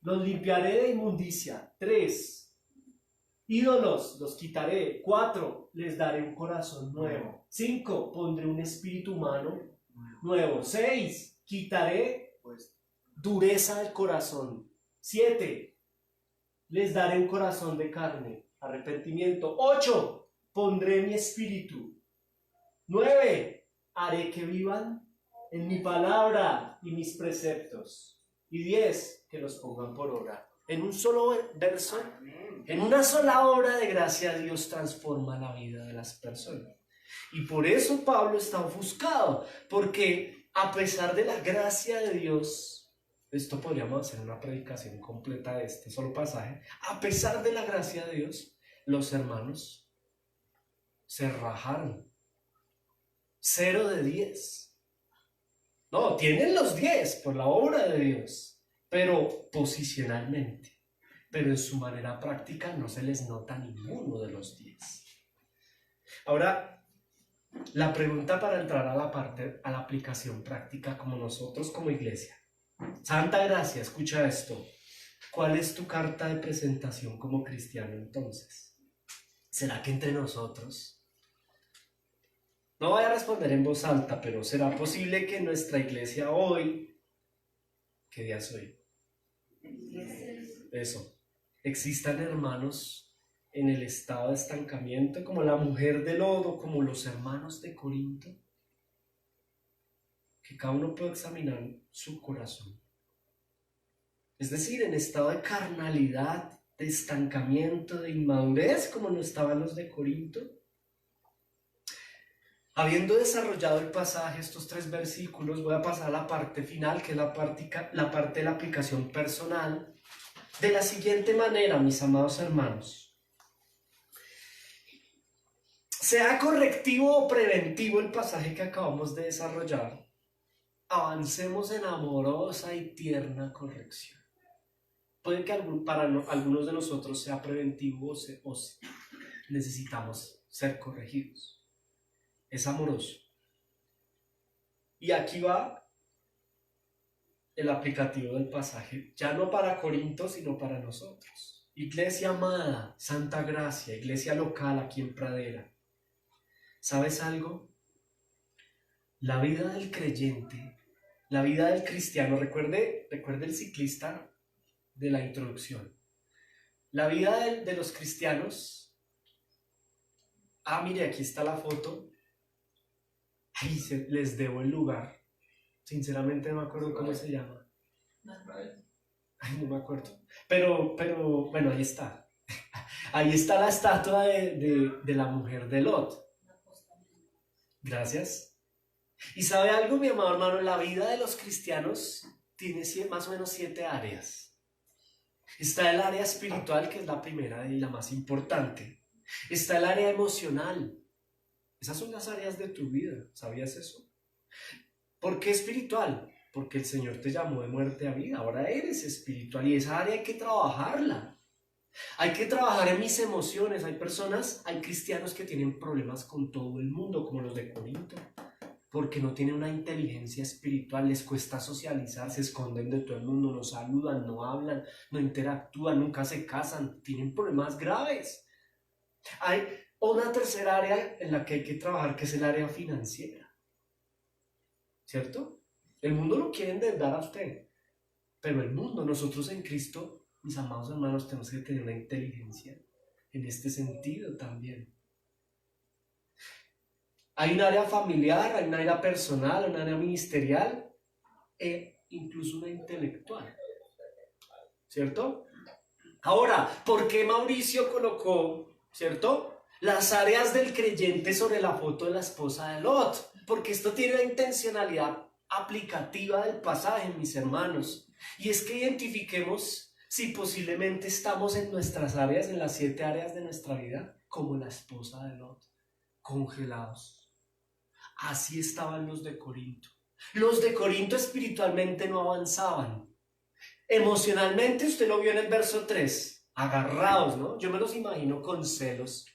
Los limpiaré de inmundicia. 3. Ídolos los quitaré. 4. Les daré un corazón nuevo. 5. Pondré un espíritu humano nuevo. 6. Quitaré dureza del corazón. 7. Les daré un corazón de carne. Arrepentimiento. 8. Pondré mi espíritu. 9. Haré que vivan en mi palabra y mis preceptos. Y 10. Que los pongan por obra. En un solo verso, en una sola obra de gracia, Dios transforma la vida de las personas. Y por eso Pablo está ofuscado, porque a pesar de la gracia de Dios, esto podríamos hacer una predicación completa de este solo pasaje, a pesar de la gracia de Dios, los hermanos se rajaron. 0 de 10. No, tienen los 10 por la obra de Dios, pero posicionalmente. Pero en su manera práctica no se les nota ninguno de los 10. Ahora, la pregunta para entrar a la aplicación práctica como nosotros como iglesia. Santa Gracia, escucha esto. ¿Cuál es tu carta de presentación como cristiano entonces? ¿Será que entre nosotros? No voy a responder en voz alta, pero ¿será posible que nuestra iglesia hoy, qué día es hoy? Eso, existan hermanos en el estado de estancamiento, como la mujer de lodo, como los hermanos de Corinto? Que cada uno pueda examinar su corazón. Es decir, en estado de carnalidad, de estancamiento, de inmadurez, como no estaban los de Corinto. Habiendo desarrollado el pasaje, estos 3 versículos, voy a pasar a la parte final, que es la parte de la aplicación personal, de la siguiente manera, mis amados hermanos. Sea correctivo o preventivo el pasaje que acabamos de desarrollar, avancemos en amorosa y tierna corrección. Puede que para algunos de nosotros sea preventivo o necesitamos ser corregidos. Es amoroso. Y aquí va el aplicativo del pasaje, ya no para Corinto, sino para nosotros. Iglesia amada, Santa Gracia, iglesia local aquí en Pradera. ¿Sabes algo? La vida del creyente, la vida del cristiano, recuerde el ciclista de la introducción. La vida de los cristianos, mire, aquí está la foto. Ay, les debo el lugar. Sinceramente no me acuerdo cómo se llama. Ay, no me acuerdo. Pero bueno, ahí está. Ahí está la estatua de la mujer de Lot. Gracias. ¿Y sabe algo, mi amado hermano? La vida de los cristianos tiene más o menos 7 áreas. Está el área espiritual, que es la primera y la más importante. Está el área emocional. Esas son las áreas de tu vida. ¿Sabías eso? ¿Por qué espiritual? Porque el Señor te llamó de muerte a vida. Ahora eres espiritual y esa área hay que trabajarla. Hay que trabajar en mis emociones. Hay cristianos que tienen problemas con todo el mundo, como los de Corinto, porque no tienen una inteligencia espiritual, les cuesta socializar, se esconden de todo el mundo, no saludan, no hablan, no interactúan, nunca se casan, tienen problemas graves. Hay una tercera área en la que hay que trabajar, que es el área financiera, ¿cierto? El mundo lo quiere endeudar a usted, pero el mundo, nosotros en Cristo, mis amados hermanos, tenemos que tener una inteligencia en este sentido también. Hay un área familiar, hay un área personal, un área ministerial e incluso una intelectual, ¿cierto? Ahora, ¿por qué Mauricio colocó, ¿cierto?, las áreas del creyente sobre la foto de la esposa de Lot? Porque esto tiene una intencionalidad aplicativa del pasaje, mis hermanos. Y es que identifiquemos si posiblemente estamos en nuestras áreas, en las 7 áreas de nuestra vida, como la esposa de Lot, congelados. Así estaban los de Corinto. Los de Corinto espiritualmente no avanzaban. Emocionalmente, usted lo vio en el verso 3, agarrados, ¿no? Yo me los imagino con celos,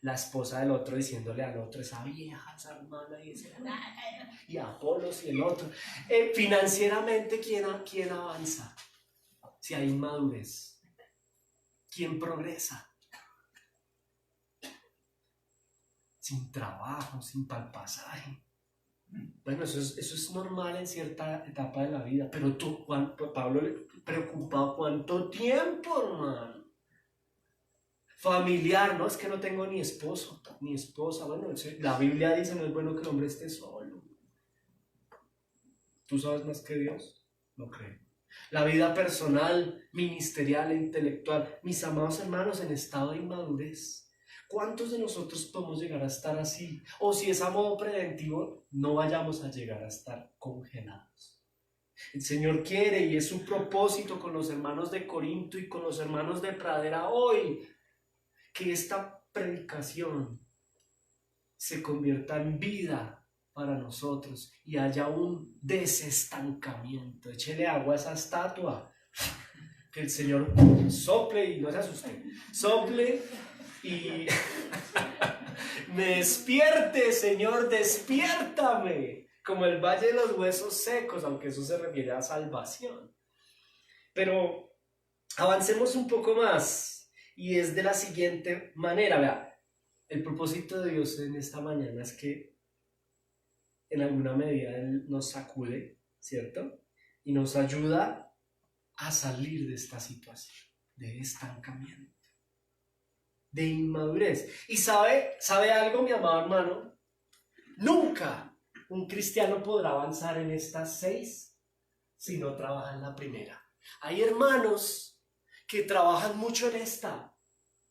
la esposa del otro diciéndole al otro, esa vieja, esa hermana, y Apolos y el otro. Financieramente, ¿quién avanza? Si hay inmadurez. ¿Quién progresa? Sin trabajo, sin pasaje. Bueno, eso es normal en cierta etapa de la vida, pero tú, Pablo, preocupado, ¿cuánto tiempo, hermano? Familiar, no, es que no tengo ni esposo, ni esposa. Bueno, la Biblia dice, no es bueno que el hombre esté solo. ¿Tú sabes más que Dios? No creo. La vida personal, ministerial e intelectual. Mis amados hermanos, en estado de inmadurez. ¿Cuántos de nosotros podemos llegar a estar así? O si es a modo preventivo, no vayamos a llegar a estar congelados. El Señor quiere, y es su propósito con los hermanos de Corinto y con los hermanos de Pradera hoy, que esta predicación se convierta en vida para nosotros y haya un desestancamiento. Échele agua a esa estatua, que el Señor sople y no se asuste, sople y me despierte, Señor, despiértame, como el valle de los huesos secos, aunque eso se refiere a salvación. Pero avancemos un poco más, y es de la siguiente manera. Vea, el propósito de Dios en esta mañana es que en alguna medida Él nos sacude, ¿cierto? Y nos ayuda a salir de esta situación, de estancamiento, de inmadurez. Y ¿sabe algo, mi amado hermano? Nunca un cristiano podrá avanzar en estas 6 si no trabaja en la primera. Hay hermanos que trabajan mucho en esta.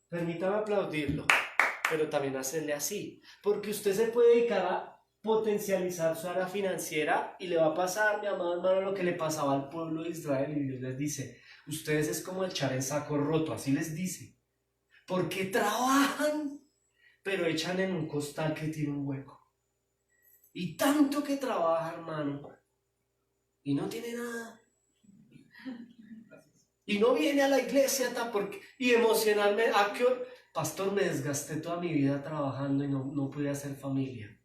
Permítame aplaudirlo, pero también hacerle así, porque usted se puede dedicar a potencializar su área financiera y le va a pasar, mi amado hermano, lo que le pasaba al pueblo de Israel, y Dios les dice, ustedes es como echar en saco roto, así les dice, porque trabajan, pero echan en un costal que tiene un hueco. Y tanto que trabaja, hermano, y no tiene nada. Y no viene a la iglesia y emocionalmente, pastor, me desgasté toda mi vida trabajando y no pude hacer familia.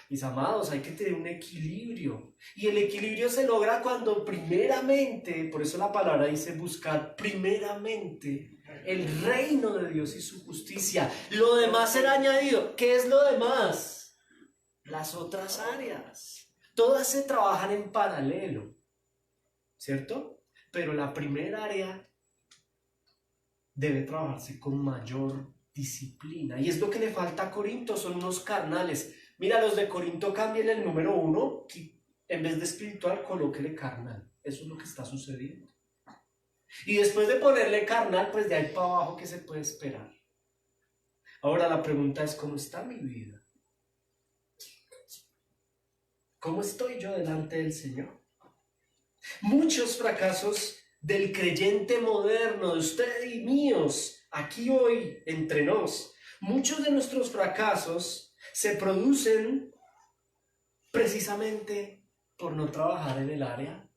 Mis amados, hay que tener un equilibrio. Y el equilibrio se logra cuando primeramente, por eso la palabra dice buscar primeramente el reino de Dios y su justicia. Lo demás será añadido. ¿Qué es lo demás? Las otras áreas. Todas se trabajan en paralelo, ¿cierto? Pero la primera área debe trabajarse con mayor disciplina. Y es lo que le falta a Corinto, son unos carnales. Mira, los de Corinto cambien el número 1, en vez de espiritual, colóquele carnal. Eso es lo que está sucediendo. Y después de ponerle carnal, pues de ahí para abajo, ¿qué se puede esperar? Ahora la pregunta es, ¿cómo está mi vida? ¿Cómo estoy yo delante del Señor? Muchos fracasos del creyente moderno, de usted y míos, aquí hoy entre nos, muchos de nuestros fracasos se producen precisamente por no trabajar en el área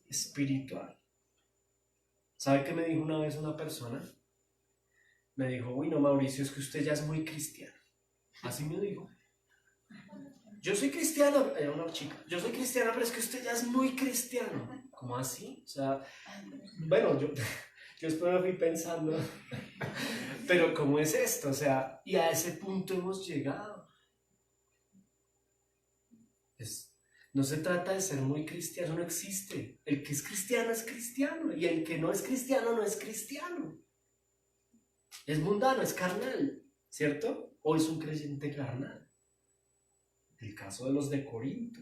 espiritual. ¿Sabe qué me dijo una vez una persona? Me dijo, uy, no, Mauricio, es que usted ya es muy cristiano. Así me dijo. Yo soy cristiana, era una chica, yo soy cristiana, pero es que usted ya es muy cristiano. ¿Cómo así? O sea, bueno, yo después me fui pensando, pero ¿cómo es esto? O sea, y a ese punto hemos llegado. No se trata de ser muy cristiano, no existe. El que es cristiano, y el que no es cristiano no es cristiano. Es mundano, es carnal, ¿cierto? O es un creyente carnal. El caso de los de Corinto.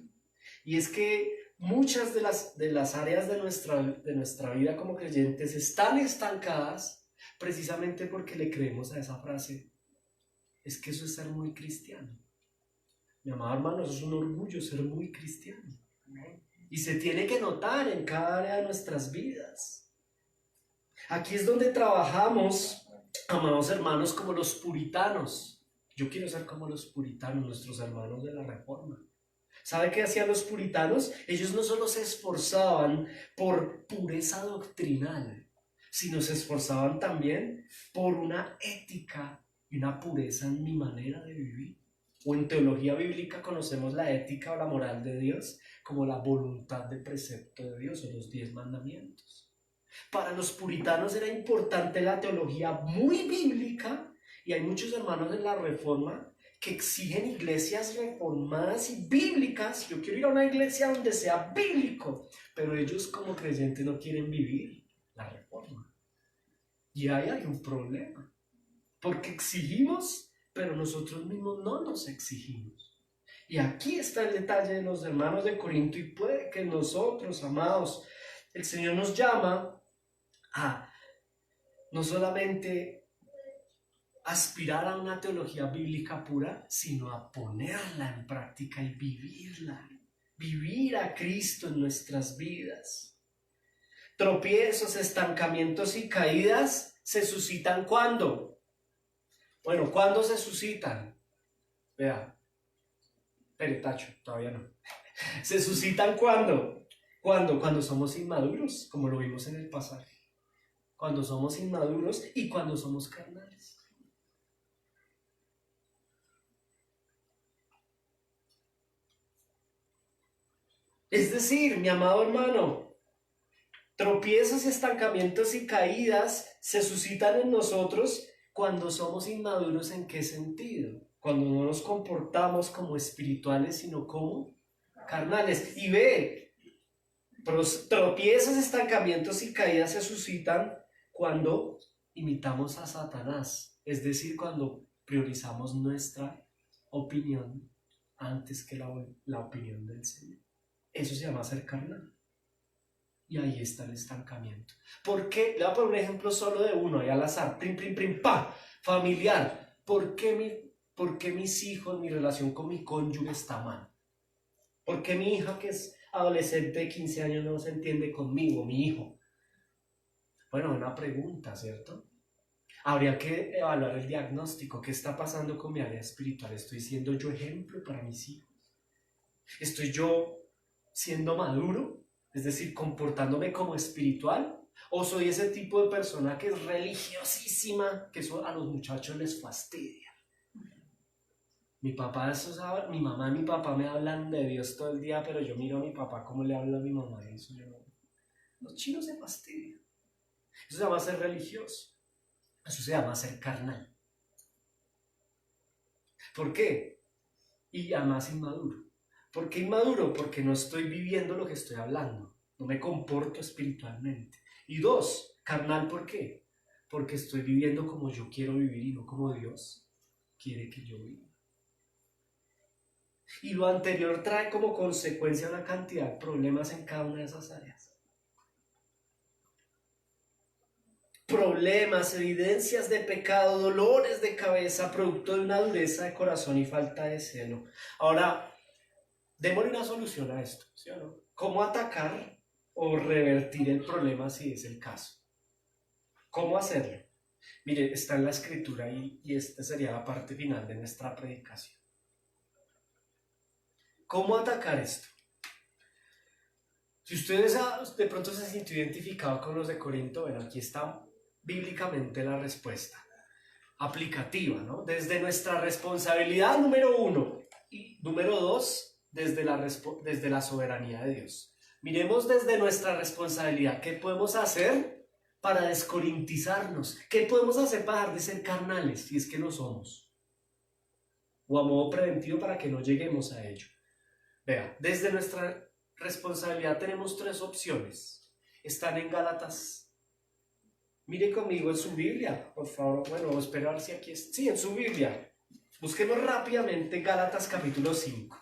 Y es que muchas de las áreas de nuestra vida como creyentes están estancadas precisamente porque le creemos a esa frase. Es que eso es ser muy cristiano. Mi amado hermano, eso es un orgullo, ser muy cristiano. Y se tiene que notar en cada área de nuestras vidas. Aquí es donde trabajamos, amados hermanos, como los puritanos. Yo quiero ser como los puritanos, nuestros hermanos de la Reforma. ¿Sabe qué hacían los puritanos? Ellos no solo se esforzaban por pureza doctrinal, sino se esforzaban también por una ética y una pureza en mi manera de vivir. O en teología bíblica conocemos la ética o la moral de Dios como la voluntad de precepto de Dios o los 10 mandamientos. Para los puritanos era importante la teología muy bíblica, y hay muchos hermanos en la Reforma que exigen iglesias reformadas y bíblicas. Yo quiero ir a una iglesia donde sea bíblico, pero ellos como creyentes no quieren vivir la Reforma. Y ahí hay un problema, porque exigimos, pero nosotros mismos no nos exigimos. Y aquí está el detalle de los hermanos de Corinto, y puede que nosotros, amados, el Señor nos llama a no solamente aspirar a una teología bíblica pura, sino a ponerla en práctica y vivirla. Vivir a Cristo en nuestras vidas. Tropiezos, estancamientos y caídas se suscitan ¿cuándo? Bueno, ¿cuándo se suscitan? Vea, peretacho, todavía no. ¿Se suscitan cuándo? Cuando somos inmaduros, como lo vimos en el pasaje. Cuando somos inmaduros y cuando somos carnales. Es decir, mi amado hermano, tropiezos, estancamientos y caídas se suscitan en nosotros cuando somos inmaduros. ¿En qué sentido? Cuando no nos comportamos como espirituales, sino como carnales. Y ve, tropiezos, estancamientos y caídas se suscitan cuando imitamos a Satanás. Es decir, cuando priorizamos nuestra opinión antes que la opinión del Señor. Eso se llama ser carnal. Y ahí está el estancamiento. ¿Por qué? Le voy a poner un ejemplo solo de uno, ahí al azar, prim, prim, prim, pa, familiar. ¿Por qué mis hijos, mi relación con mi cónyuge está mal? ¿Por qué mi hija, que es adolescente de 15 años, no se entiende conmigo, mi hijo? Bueno, una pregunta, ¿cierto? Habría que evaluar el diagnóstico. ¿Qué está pasando con mi área espiritual? ¿Estoy siendo yo ejemplo para mis hijos? ¿Estoy yo siendo maduro? Es decir, comportándome como espiritual, o soy ese tipo de persona que es religiosísima, que eso a los muchachos les fastidia. Mi mamá y mi papá me hablan de Dios todo el día, pero yo miro a mi papá cómo le habla a mi mamá, y eso los chinos se fastidian. Eso se llama ser religioso, eso se llama ser carnal. ¿Por qué? Y además inmaduro. ¿Por qué inmaduro? Porque no estoy viviendo lo que estoy hablando. No me comporto espiritualmente. Y dos, carnal, ¿por qué? Porque estoy viviendo como yo quiero vivir y no como Dios quiere que yo viva. Y lo anterior trae como consecuencia una cantidad de problemas en cada una de esas áreas. Problemas, evidencias de pecado, dolores de cabeza, producto de una dureza de corazón y falta de celo. Ahora, Démosle una solución a esto, ¿sí o no? ¿Cómo atacar o revertir el problema si es el caso? ¿Cómo hacerlo? Mire, está en la escritura y esta sería la parte final de nuestra predicación. ¿Cómo atacar esto? Si ustedes de pronto se sintió identificado con los de Corinto, bueno, aquí está bíblicamente la respuesta aplicativa, ¿no? Desde nuestra responsabilidad número 1 y número 2, desde la soberanía de Dios. Miremos desde nuestra responsabilidad, ¿qué podemos hacer para descorintizarnos? ¿Qué podemos hacer para dejar de ser carnales, si es que lo somos? O a modo preventivo para que no lleguemos a ello. Vea, desde nuestra responsabilidad tenemos 3 opciones. Están en Gálatas. Mire conmigo en su Biblia, por favor. Bueno, espero a ver si aquí es. Sí, en su Biblia. Busquemos rápidamente Gálatas capítulo 5.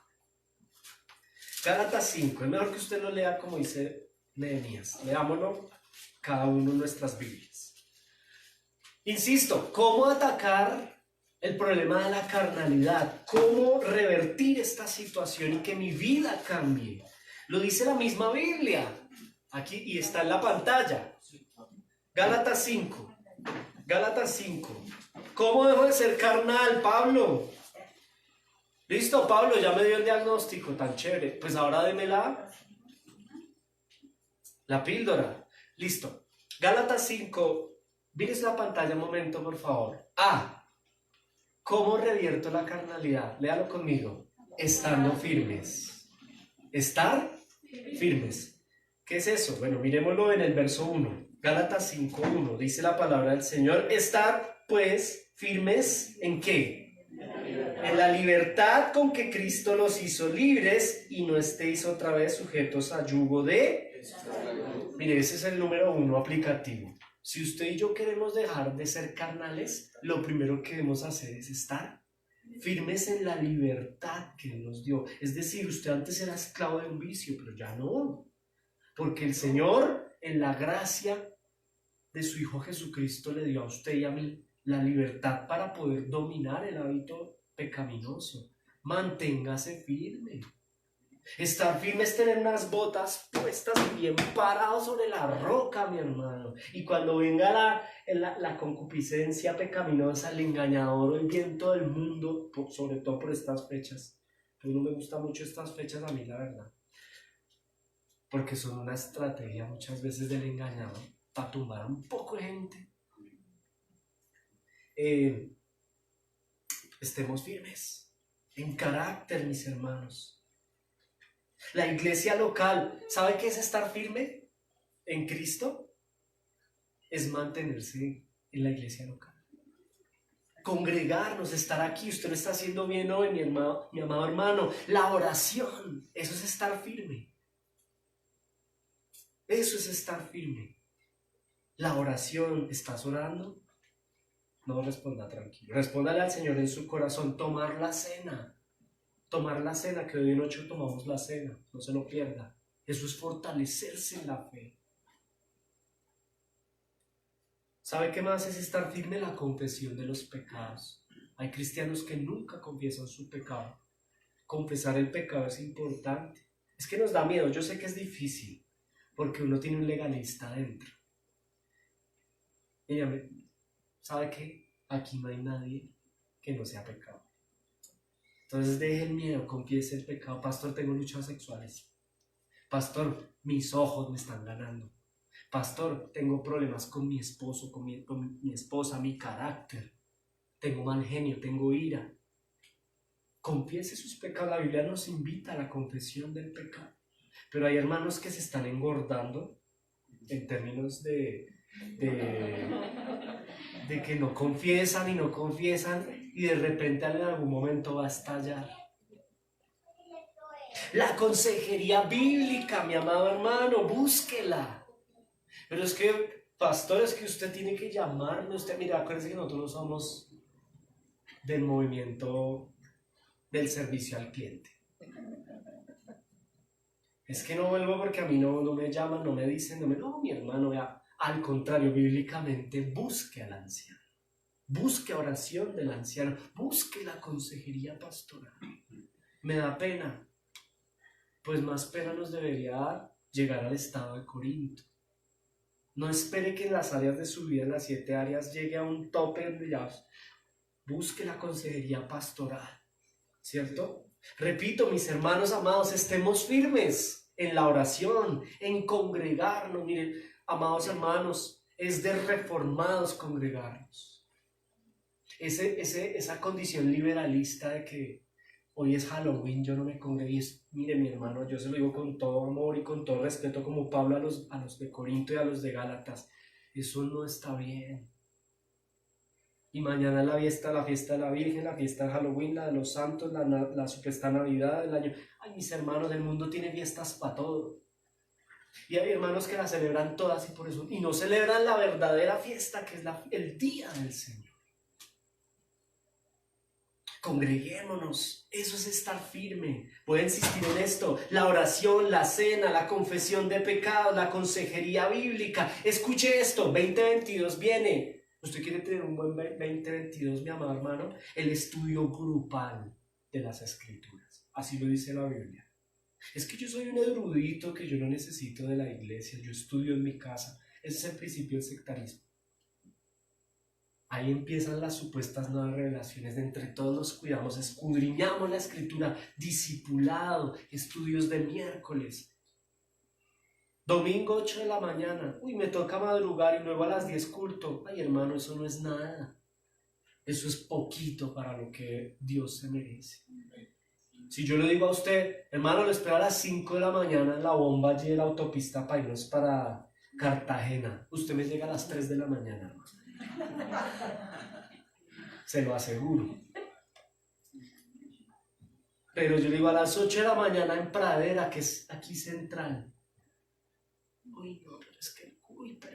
Gálatas 5. Es mejor que usted lo lea como dice Nehemías. Leámoslo cada uno en nuestras Biblias. Insisto, ¿cómo atacar el problema de la carnalidad? ¿Cómo revertir esta situación y que mi vida cambie? Lo dice la misma Biblia. Aquí y está en la pantalla. Gálatas 5. Gálatas 5. ¿Cómo dejo de ser carnal, Pablo? Listo, Pablo, ya me dio el diagnóstico, tan chévere. Pues ahora deme la píldora. Listo. Gálatas 5. Mires la pantalla un momento, por favor. ¿Cómo revierto la carnalidad? Léalo conmigo. Estando firmes. Estar firmes. ¿Qué es eso? Bueno, miremoslo en el verso 1. Gálatas 5:1. Dice la palabra del Señor. Estar, pues, firmes ¿en qué? En la libertad con que Cristo los hizo libres y no estéis otra vez sujetos a yugo de... Mire, ese es el número 1 aplicativo. Si usted y yo queremos dejar de ser carnales, lo primero que debemos hacer es estar firmes en la libertad que Él nos dio. Es decir, usted antes era esclavo de un vicio, pero ya no. Porque el Señor, en la gracia de su Hijo Jesucristo, le dio a usted y a mí la libertad para poder dominar el hábito pecaminoso. Manténgase firme. Estar firme es tener unas botas puestas y bien parados sobre la roca, mi hermano. Y cuando venga la concupiscencia pecaminosa, el engañador, el viento del mundo, sobre todo por estas fechas. Pues no me gustan mucho estas fechas a mí, la verdad. Porque son una estrategia muchas veces del engañador para tumbar a un poco de gente. Estemos firmes en carácter, mis hermanos. La iglesia local, ¿sabe qué es estar firme en Cristo? Es mantenerse en la iglesia local. Congregarnos, estar aquí. Usted lo está haciendo bien hoy, mi amado hermano. La oración, eso es estar firme. Eso es estar firme. La oración, ¿estás orando? No responda tranquilo. Respóndale al Señor en su corazón. Tomar la cena, que hoy en 8 tomamos la cena. No se lo pierda. Eso es fortalecerse en la fe. ¿Sabe qué más es estar firme? La confesión de los pecados. Hay cristianos que nunca confiesan su pecado. Confesar el pecado es importante. Es que nos da miedo. Yo sé que es difícil porque uno tiene un legalista adentro. Dígame, ¿sabe qué? Aquí no hay nadie que no sea pecado. Entonces deje el miedo, confiese el pecado. Pastor, tengo luchas sexuales. Pastor, mis ojos me están ganando. Pastor, tengo problemas con mi esposo, con mi esposa, mi carácter. Tengo mal genio, tengo ira. Confiese sus pecados. La Biblia nos invita a la confesión del pecado. Pero hay hermanos que se están engordando en términos de que no confiesan y de repente en algún momento va a estallar. La consejería bíblica, mi amado hermano, búsquela. Pero es que, pastor, es que usted tiene que llamarme. Usted, mira, acuérdense que nosotros somos del movimiento del servicio al cliente. Es que no vuelvo porque a mí no me llaman, no me dicen, no, mi hermano, ya. Al contrario, bíblicamente, busque al anciano. Busque oración del anciano. Busque la consejería pastoral. Me da pena. pues más pena nos debería dar llegar al estado de Corinto. No espere que en las áreas de su vida, en las 7 áreas, llegue a un tope donde ya busque la consejería pastoral, ¿cierto? Repito, mis hermanos amados, estemos firmes en la oración, en congregarnos. Miren, amados hermanos, es de reformados congregarnos. Esa condición liberalista de que hoy es Halloween, yo no me congregué. Mire, mi hermano, yo se lo digo con todo amor y con todo respeto, como Pablo a los de Corinto y a los de Gálatas. Eso no está bien. Y mañana la fiesta de la Virgen, la fiesta de Halloween, la de los santos, la supuesta Navidad del año. Ay, mis hermanos, el mundo tiene fiestas para todo. Y hay hermanos que la celebran todas y por eso, y no celebran la verdadera fiesta, que es el día del Señor. Congreguémonos, eso es estar firme. Voy a insistir en esto: la oración, la cena, la confesión de pecados, la consejería bíblica. Escuche esto, 2022 viene. ¿Usted quiere tener un buen 2022, mi amado hermano? El estudio grupal de las Escrituras. Así lo dice la Biblia. Es que yo soy un erudito, que yo no necesito de la iglesia, yo estudio en mi casa. Ese es el principio del sectarismo. Ahí empiezan las supuestas nuevas revelaciones. De entre todos los cuidamos, escudriñamos la Escritura, discipulado, estudios de miércoles. Domingo 8 de la mañana, me toca madrugar y luego a las 10 culto. Ay, hermano, eso no es nada. Eso es poquito para lo que Dios se merece. Si yo le digo a usted, hermano, lo espero a las 5 de la mañana en la bomba allí de la autopista para irnos para Cartagena, usted me llega a las 3 de la mañana, hermano. Se lo aseguro. Pero yo le digo a las 8 de la mañana en Pradera, que es aquí central. No, pero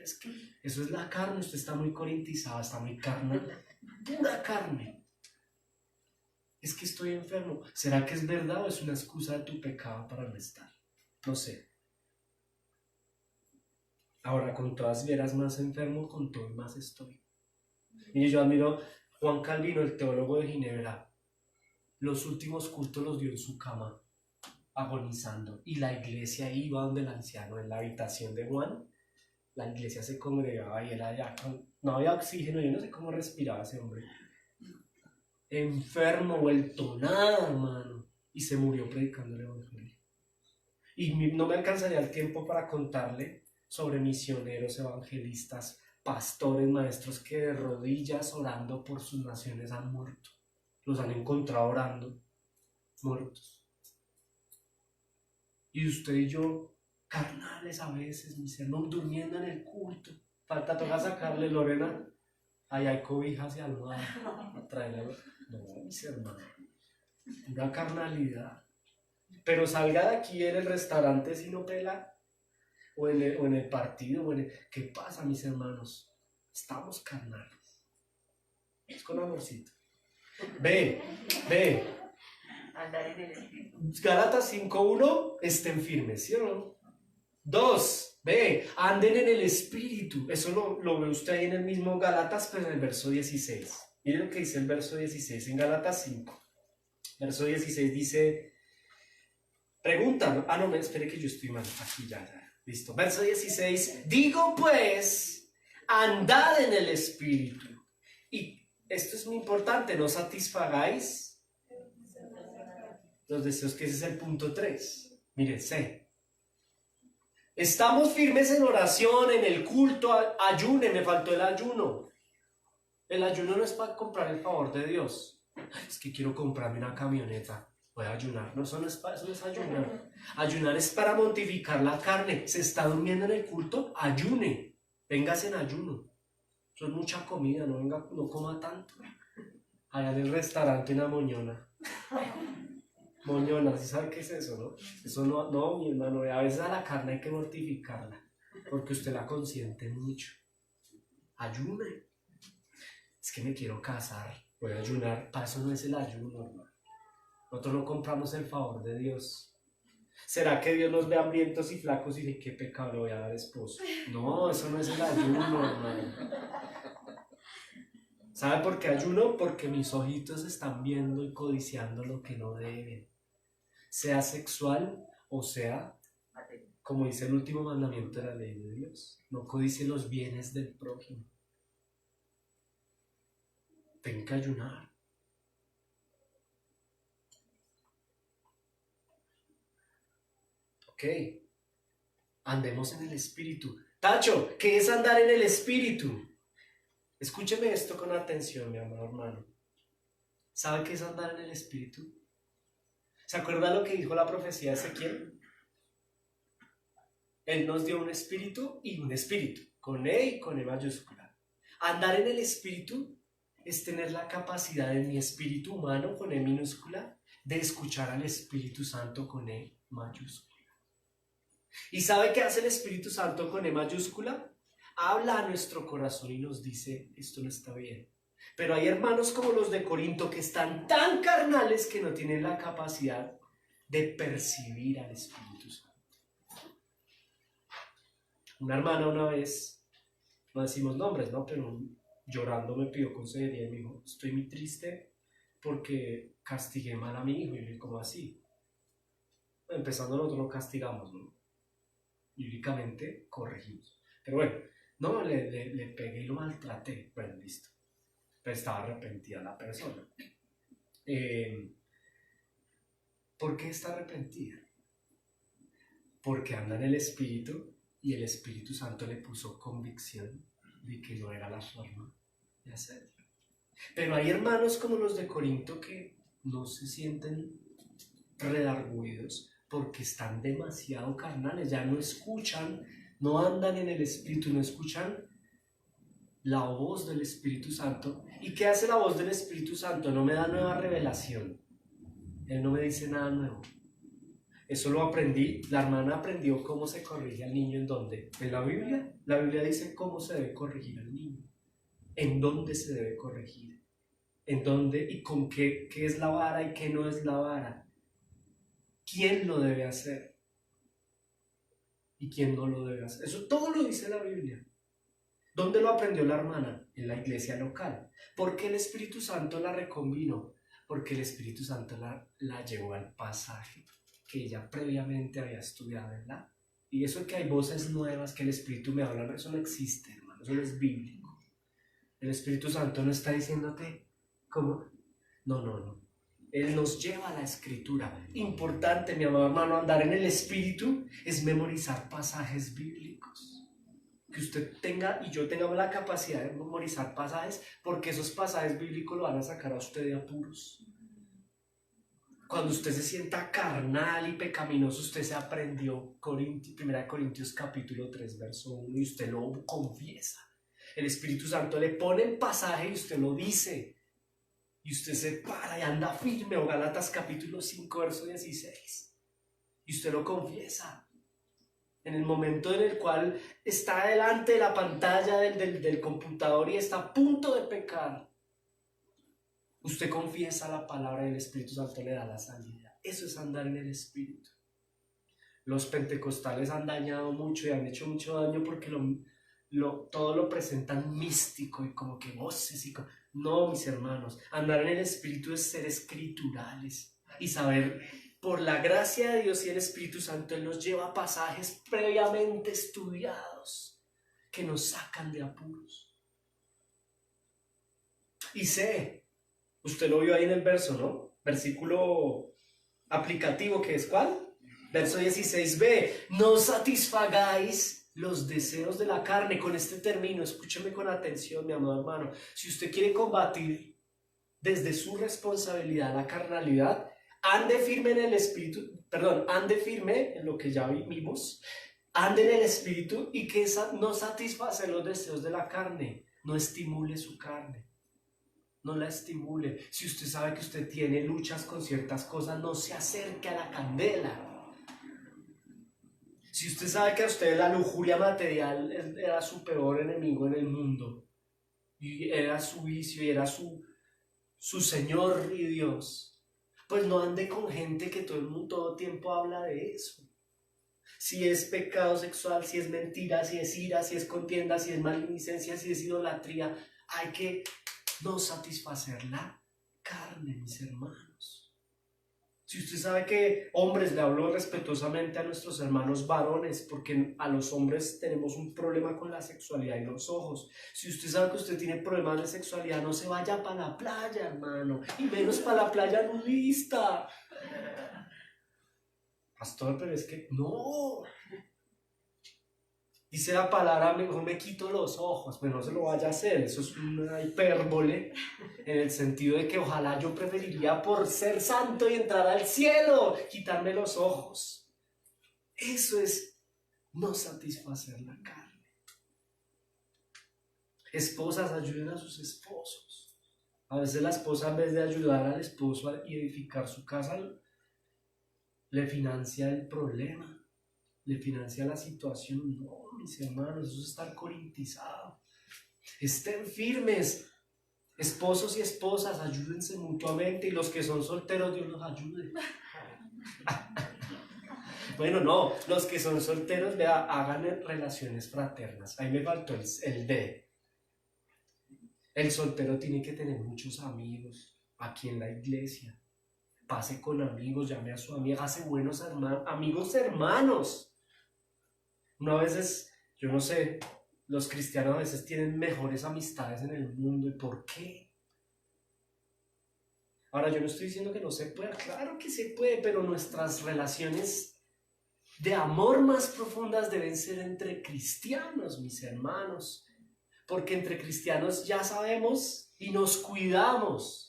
es que eso es la carne. Usted está muy corintizada, está muy carnal, pura carne. Es que estoy enfermo. ¿Será que es verdad o es una excusa de tu pecado para no estar? No sé. Ahora, con todas vieras más enfermo, con todo más estoy. Mire, yo admiro Juan Calvino, el teólogo de Ginebra. Los últimos cultos los dio en su cama, agonizando. Y la iglesia iba donde el anciano, en la habitación de Juan. La iglesia se congregaba y él allá, no había oxígeno, yo no sé cómo respiraba ese hombre. Enfermo, vuelto nada, hermano. Y se murió predicando el evangelio. Y no me alcanzaría el tiempo para contarle sobre misioneros, evangelistas, pastores, maestros que de rodillas orando por sus naciones han muerto. Los han encontrado orando, muertos. Y usted y yo, carnales a veces, mis hermanos, durmiendo en el culto. Falta tocar sacarle, Lorena, ahí hay cobijas y almohadas. Tráela. No, mis hermanos, pura carnalidad. Pero salga de aquí en el restaurante si no pela, o en el partido, ¿qué pasa, mis hermanos? Estamos carnales. Es con amorcito. Ve. Gálatas 5:1, estén firmes, ¿sí o no? 2, anden en el Espíritu. Eso lo ve usted ahí en el mismo Gálatas, pero en el verso 16. Miren lo que dice el verso 16 en Gálatas 5. Verso 16 dice, pregunta, no, espere que yo estoy mal, aquí ya, listo. Verso 16, digo pues, andad en el Espíritu. Y esto es muy importante, no satisfagáis los deseos, que ese es el punto 3. Miren, estamos firmes en oración, en el culto, ayune, me faltó el ayuno. El ayuno no es para comprar el favor de Dios. Es que quiero comprarme una camioneta, voy a ayunar. No, eso no es ayunar. Ayunar es para mortificar la carne. Se está durmiendo en el culto, ayune, véngase en ayuno. Eso es mucha comida, no coma tanto. Allá en el restaurante una moñona. Moñona, ¿sí sabe qué es eso, no? Eso no, mi hermano, a veces a la carne hay que mortificarla, porque usted la consiente mucho. Ayune. Es que me quiero casar, voy a ayunar. Para eso no es el ayuno, hermano. Nosotros no compramos el favor de Dios. ¿Será que Dios nos ve hambrientos y flacos y de qué pecado le voy a dar esposo? No, eso no es el ayuno, hermano. ¿Sabe por qué ayuno? Porque mis ojitos están viendo y codiciando lo que no deben. Sea sexual O sea, como dice el último mandamiento de la ley de Dios, no codicie los bienes del prójimo. Ten que ayunar. Ok, andemos en el Espíritu. Tacho, ¿qué es andar en el Espíritu? Escúcheme esto con atención, mi amado hermano. ¿Sabe qué es andar en el Espíritu? ¿Se acuerda lo que dijo la profecía de Ezequiel? Él nos dio un espíritu y un espíritu, con E y con E mayúscula. Andar en el Espíritu es tener la capacidad en mi espíritu humano, con E minúscula, de escuchar al Espíritu Santo con E mayúscula. ¿Y sabe qué hace el Espíritu Santo con E mayúscula? Habla a nuestro corazón y nos dice, esto no está bien. Pero hay hermanos como los de Corinto que están tan carnales que no tienen la capacidad de percibir al Espíritu Santo. Una hermana una vez, no decimos nombres, ¿no? Pero llorando me pidió consejería y me dijo, estoy muy triste porque castigué mal a mi hijo. Y yo le dije, ¿cómo así? Empezando nosotros lo castigamos, ¿no? Bíblicamente corregimos. Pero bueno, no, le pegué y lo maltraté. Bueno, listo. Pero estaba arrepentida la persona. ¿Por qué está arrepentida? Porque anda en el Espíritu y el Espíritu Santo le puso convicción de que no era la forma de hacerlo. Pero hay hermanos como los de Corinto que no se sienten redarguidos porque están demasiado carnales, ya no escuchan, no andan en el Espíritu, no escuchan la voz del Espíritu Santo. ¿Y qué hace la voz del Espíritu Santo? No me da nueva revelación. Él no me dice nada nuevo. Eso lo aprendí. La hermana aprendió cómo se corrige al niño. ¿En dónde? En la Biblia. La Biblia dice cómo se debe corregir al niño. ¿En dónde se debe corregir? ¿En dónde y con qué es la vara y qué no es la vara? ¿Quién lo debe hacer? ¿Y quién no lo debe hacer? Eso todo lo dice la Biblia. ¿Dónde lo aprendió la hermana? En la iglesia local. ¿Por qué el Espíritu Santo la recombinó? Porque el Espíritu Santo la llevó al pasaje que ella previamente había estudiado, ¿verdad? Y eso que hay voces nuevas que el Espíritu me habla, eso no existe, hermano, eso no es bíblico. El Espíritu Santo no está diciéndote cómo. No. Él nos lleva a la Escritura. Importante, mi amado hermano, andar en el Espíritu es memorizar pasajes bíblicos. Que usted tenga y yo tengamos la capacidad de memorizar pasajes, porque esos pasajes bíblicos lo van a sacar a usted de apuros. Cuando usted se sienta carnal y pecaminoso, usted se aprendió 1 Corintios capítulo 3, verso 1, y usted lo confiesa. El Espíritu Santo le pone el pasaje y usted lo dice. Y usted se para y anda firme. O Gálatas capítulo 5, verso 16. Y usted lo confiesa. En el momento en el cual está delante de la pantalla del computador y está a punto de pecar, usted confiesa la palabra y el Espíritu Santo le da la salida. Eso es andar en el Espíritu. Los pentecostales han dañado mucho y han hecho mucho daño porque todo lo presentan místico y como que voces y no, mis hermanos, andar en el Espíritu es ser escriturales y saber, por la gracia de Dios y el Espíritu Santo, Él nos lleva a pasajes previamente estudiados que nos sacan de apuros. Y sé, usted lo vio ahí en el verso, ¿no? Versículo aplicativo, que es ¿cuál? Verso 16b, no satisfagáis los deseos de la carne. Con este término, escúcheme con atención, mi amado hermano. Si usted quiere combatir desde su responsabilidad la carnalidad, ande firme en el Espíritu, ande firme en lo que ya vimos, ande en el Espíritu y que no satisface los deseos de la carne, no estimule su carne. No la estimule. Si usted sabe que usted tiene luchas con ciertas cosas, no se acerque a la candela. Si usted sabe que a usted la lujuria material era su peor enemigo en el mundo, y era su vicio y era su Señor y Dios, pues no ande con gente que todo tiempo habla de eso. Si es pecado sexual, si es mentira, si es ira, si es contienda, si es maledicencia, si es idolatría, hay que no satisfacer la carne, mis hermanos. Si usted sabe que hombres, le hablo respetuosamente a nuestros hermanos varones, porque a los hombres tenemos un problema con la sexualidad y los ojos. Si usted sabe que usted tiene problemas de sexualidad, no se vaya para la playa, hermano, y menos para la playa nudista. Pastor, pero es que no. Dice la palabra, mejor me quito los ojos. Bueno, no se lo vaya a hacer, eso es una hipérbole, en el sentido de que ojalá yo preferiría, por ser santo y entrar al cielo, quitarme los ojos. Eso es no satisfacer la carne. Esposas, ayuden a sus esposos. A veces la esposa, en vez de ayudar al esposo a edificar su casa, le financia el problema, le financia la situación. No, mis hermanos, eso es estar corintizado. Estén firmes. Esposos y esposas, ayúdense mutuamente, y los que son solteros, Dios los ayude. Bueno, no, los que son solteros, vea, hagan relaciones fraternas. Ahí me faltó el D. El soltero tiene que tener muchos amigos aquí en la iglesia. Pase con amigos, llame a su amiga, hace buenos amigos hermanos. Una veces, yo no sé, los cristianos a veces tienen mejores amistades en el mundo. ¿Y por qué? Ahora, yo no estoy diciendo que no se pueda, claro que se puede, pero nuestras relaciones de amor más profundas deben ser entre cristianos, mis hermanos. Porque entre cristianos ya sabemos y nos cuidamos.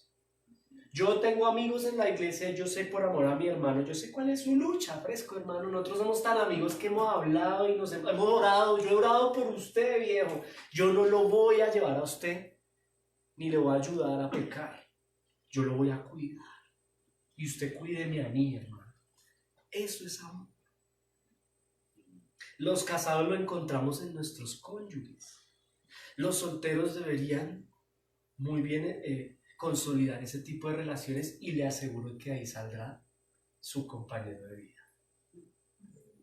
Yo tengo amigos en la iglesia, yo sé por amor a mi hermano, yo sé cuál es su lucha, fresco hermano. Nosotros somos tan amigos que hemos hablado y nos hemos orado. Yo he orado por usted, viejo. Yo no lo voy a llevar a usted, ni le voy a ayudar a pecar. Yo lo voy a cuidar. Y usted cuídeme a mí, hermano. Eso es amor. Los casados lo encontramos en nuestros cónyuges. Los solteros deberían muy bien consolidar ese tipo de relaciones, y le aseguro que ahí saldrá su compañero de vida.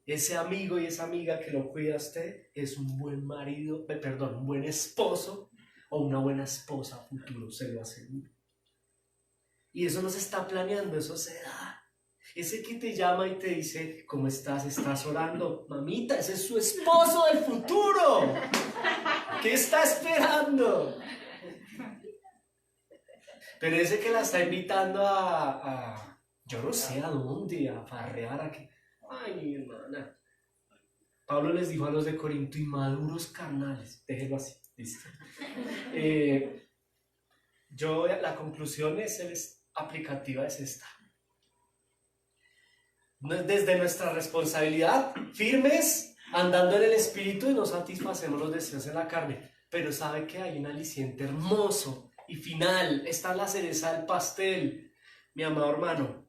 Ese amigo y esa amiga que lo cuida a usted es un buen marido, un buen esposo o una buena esposa a futuro, se lo aseguro. Y eso no se está planeando, eso se da. Ese que te llama y te dice, ¿cómo estás? ¿Estás orando? Mamita, ese es su esposo del futuro. ¿Qué está esperando? Pero ese que la está invitando yo no sé a dónde, a farrear, a que... Ay, mi hermana. Pablo les dijo a los de Corinto, inmaduros carnales. Déjenlo así, listo. La conclusión aplicativa es esta. Desde nuestra responsabilidad, firmes, andando en el espíritu, y no satisfacemos los deseos de la carne. Pero sabe que hay un aliciente hermoso y final. Esta es la cereza del pastel, mi amado hermano,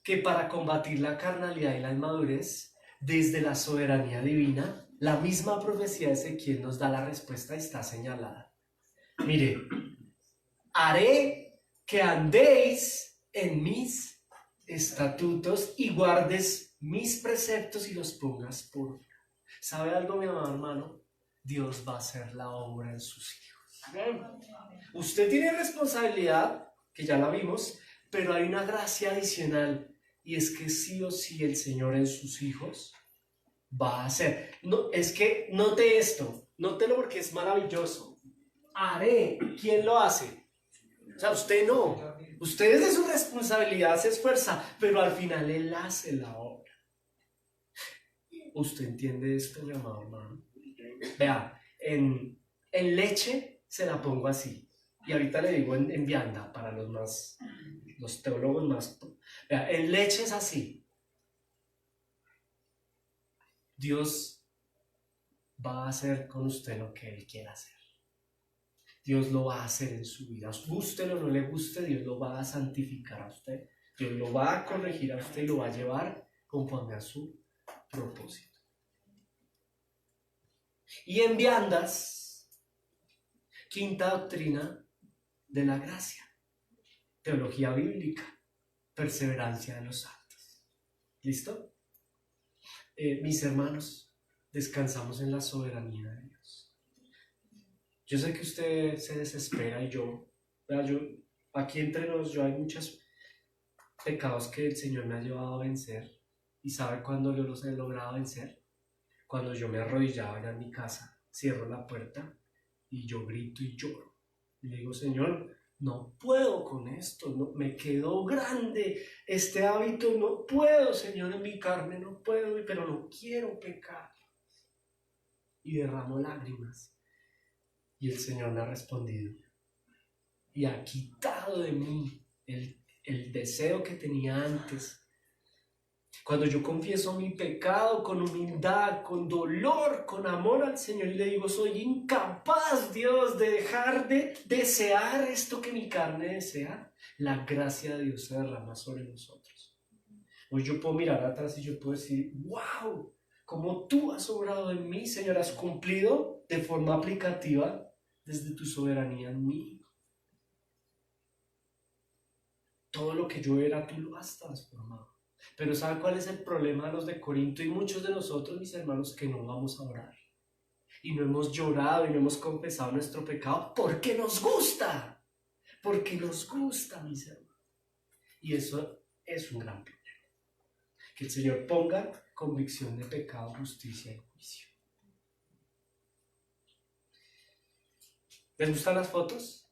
que para combatir la carnalidad y la inmadurez, desde la soberanía divina, la misma profecía de Ezequiel nos da la respuesta y está señalada. Mire, haré que andéis en mis estatutos y guardes mis preceptos y los pongas por obra. ¿Sabe algo, mi amado hermano? Dios va a hacer la obra en sus hijos. Usted tiene responsabilidad, que ya la vimos, pero hay una gracia adicional, y es que sí o sí el Señor en sus hijos va a hacer. No, es que note esto, nótelo porque es maravilloso. Haré, ¿quién lo hace? O sea, usted no. Usted desde su responsabilidad se esfuerza, pero al final Él hace la obra. ¿Usted entiende esto, mi amado hermano? Vea, en leche se la pongo así. Y ahorita le digo en vianda para los teólogos más. Vea, en leche es así. Dios va a hacer con usted lo que Él quiera hacer. Dios lo va a hacer en su vida. Gústelo o no le guste, Dios lo va a santificar a usted. Dios lo va a corregir a usted y lo va a llevar conforme a su propósito. Y en viandas, quinta doctrina de la gracia, teología bíblica, perseverancia de los santos. ¿Listo? Mis hermanos, descansamos en la soberanía de Dios. Yo sé que usted se desespera y yo aquí entre nos, yo hay muchas... pecados que el Señor me ha llevado a vencer. ¿Y sabe cuándo yo los he logrado vencer? Cuando yo me arrodillaba allá en mi casa, cierro la puerta y yo grito y lloro. Y le digo, Señor, no puedo con esto, no, me quedó grande este hábito, no puedo, Señor, en mi carne, no puedo, pero no quiero pecar. Y derramo lágrimas. Y el Señor me ha respondido. Y ha quitado de mí el deseo que tenía antes. Cuando yo confieso mi pecado con humildad, con dolor, con amor al Señor y le digo, soy incapaz, Dios, de dejar de desear esto que mi carne desea, la gracia de Dios se derrama sobre nosotros. Hoy yo puedo mirar atrás y yo puedo decir, wow, como tú has obrado en mí, Señor, has cumplido de forma aplicativa desde tu soberanía en mí. Todo lo que yo era, tú lo has transformado. Pero ¿sabe cuál es el problema de los de Corinto y muchos de nosotros, mis hermanos, que no vamos a orar? Y no hemos llorado y no hemos confesado nuestro pecado porque nos gusta. Porque nos gusta, mis hermanos. Y eso es un gran problema. Que el Señor ponga convicción de pecado, justicia y juicio. ¿Les gustan las fotos?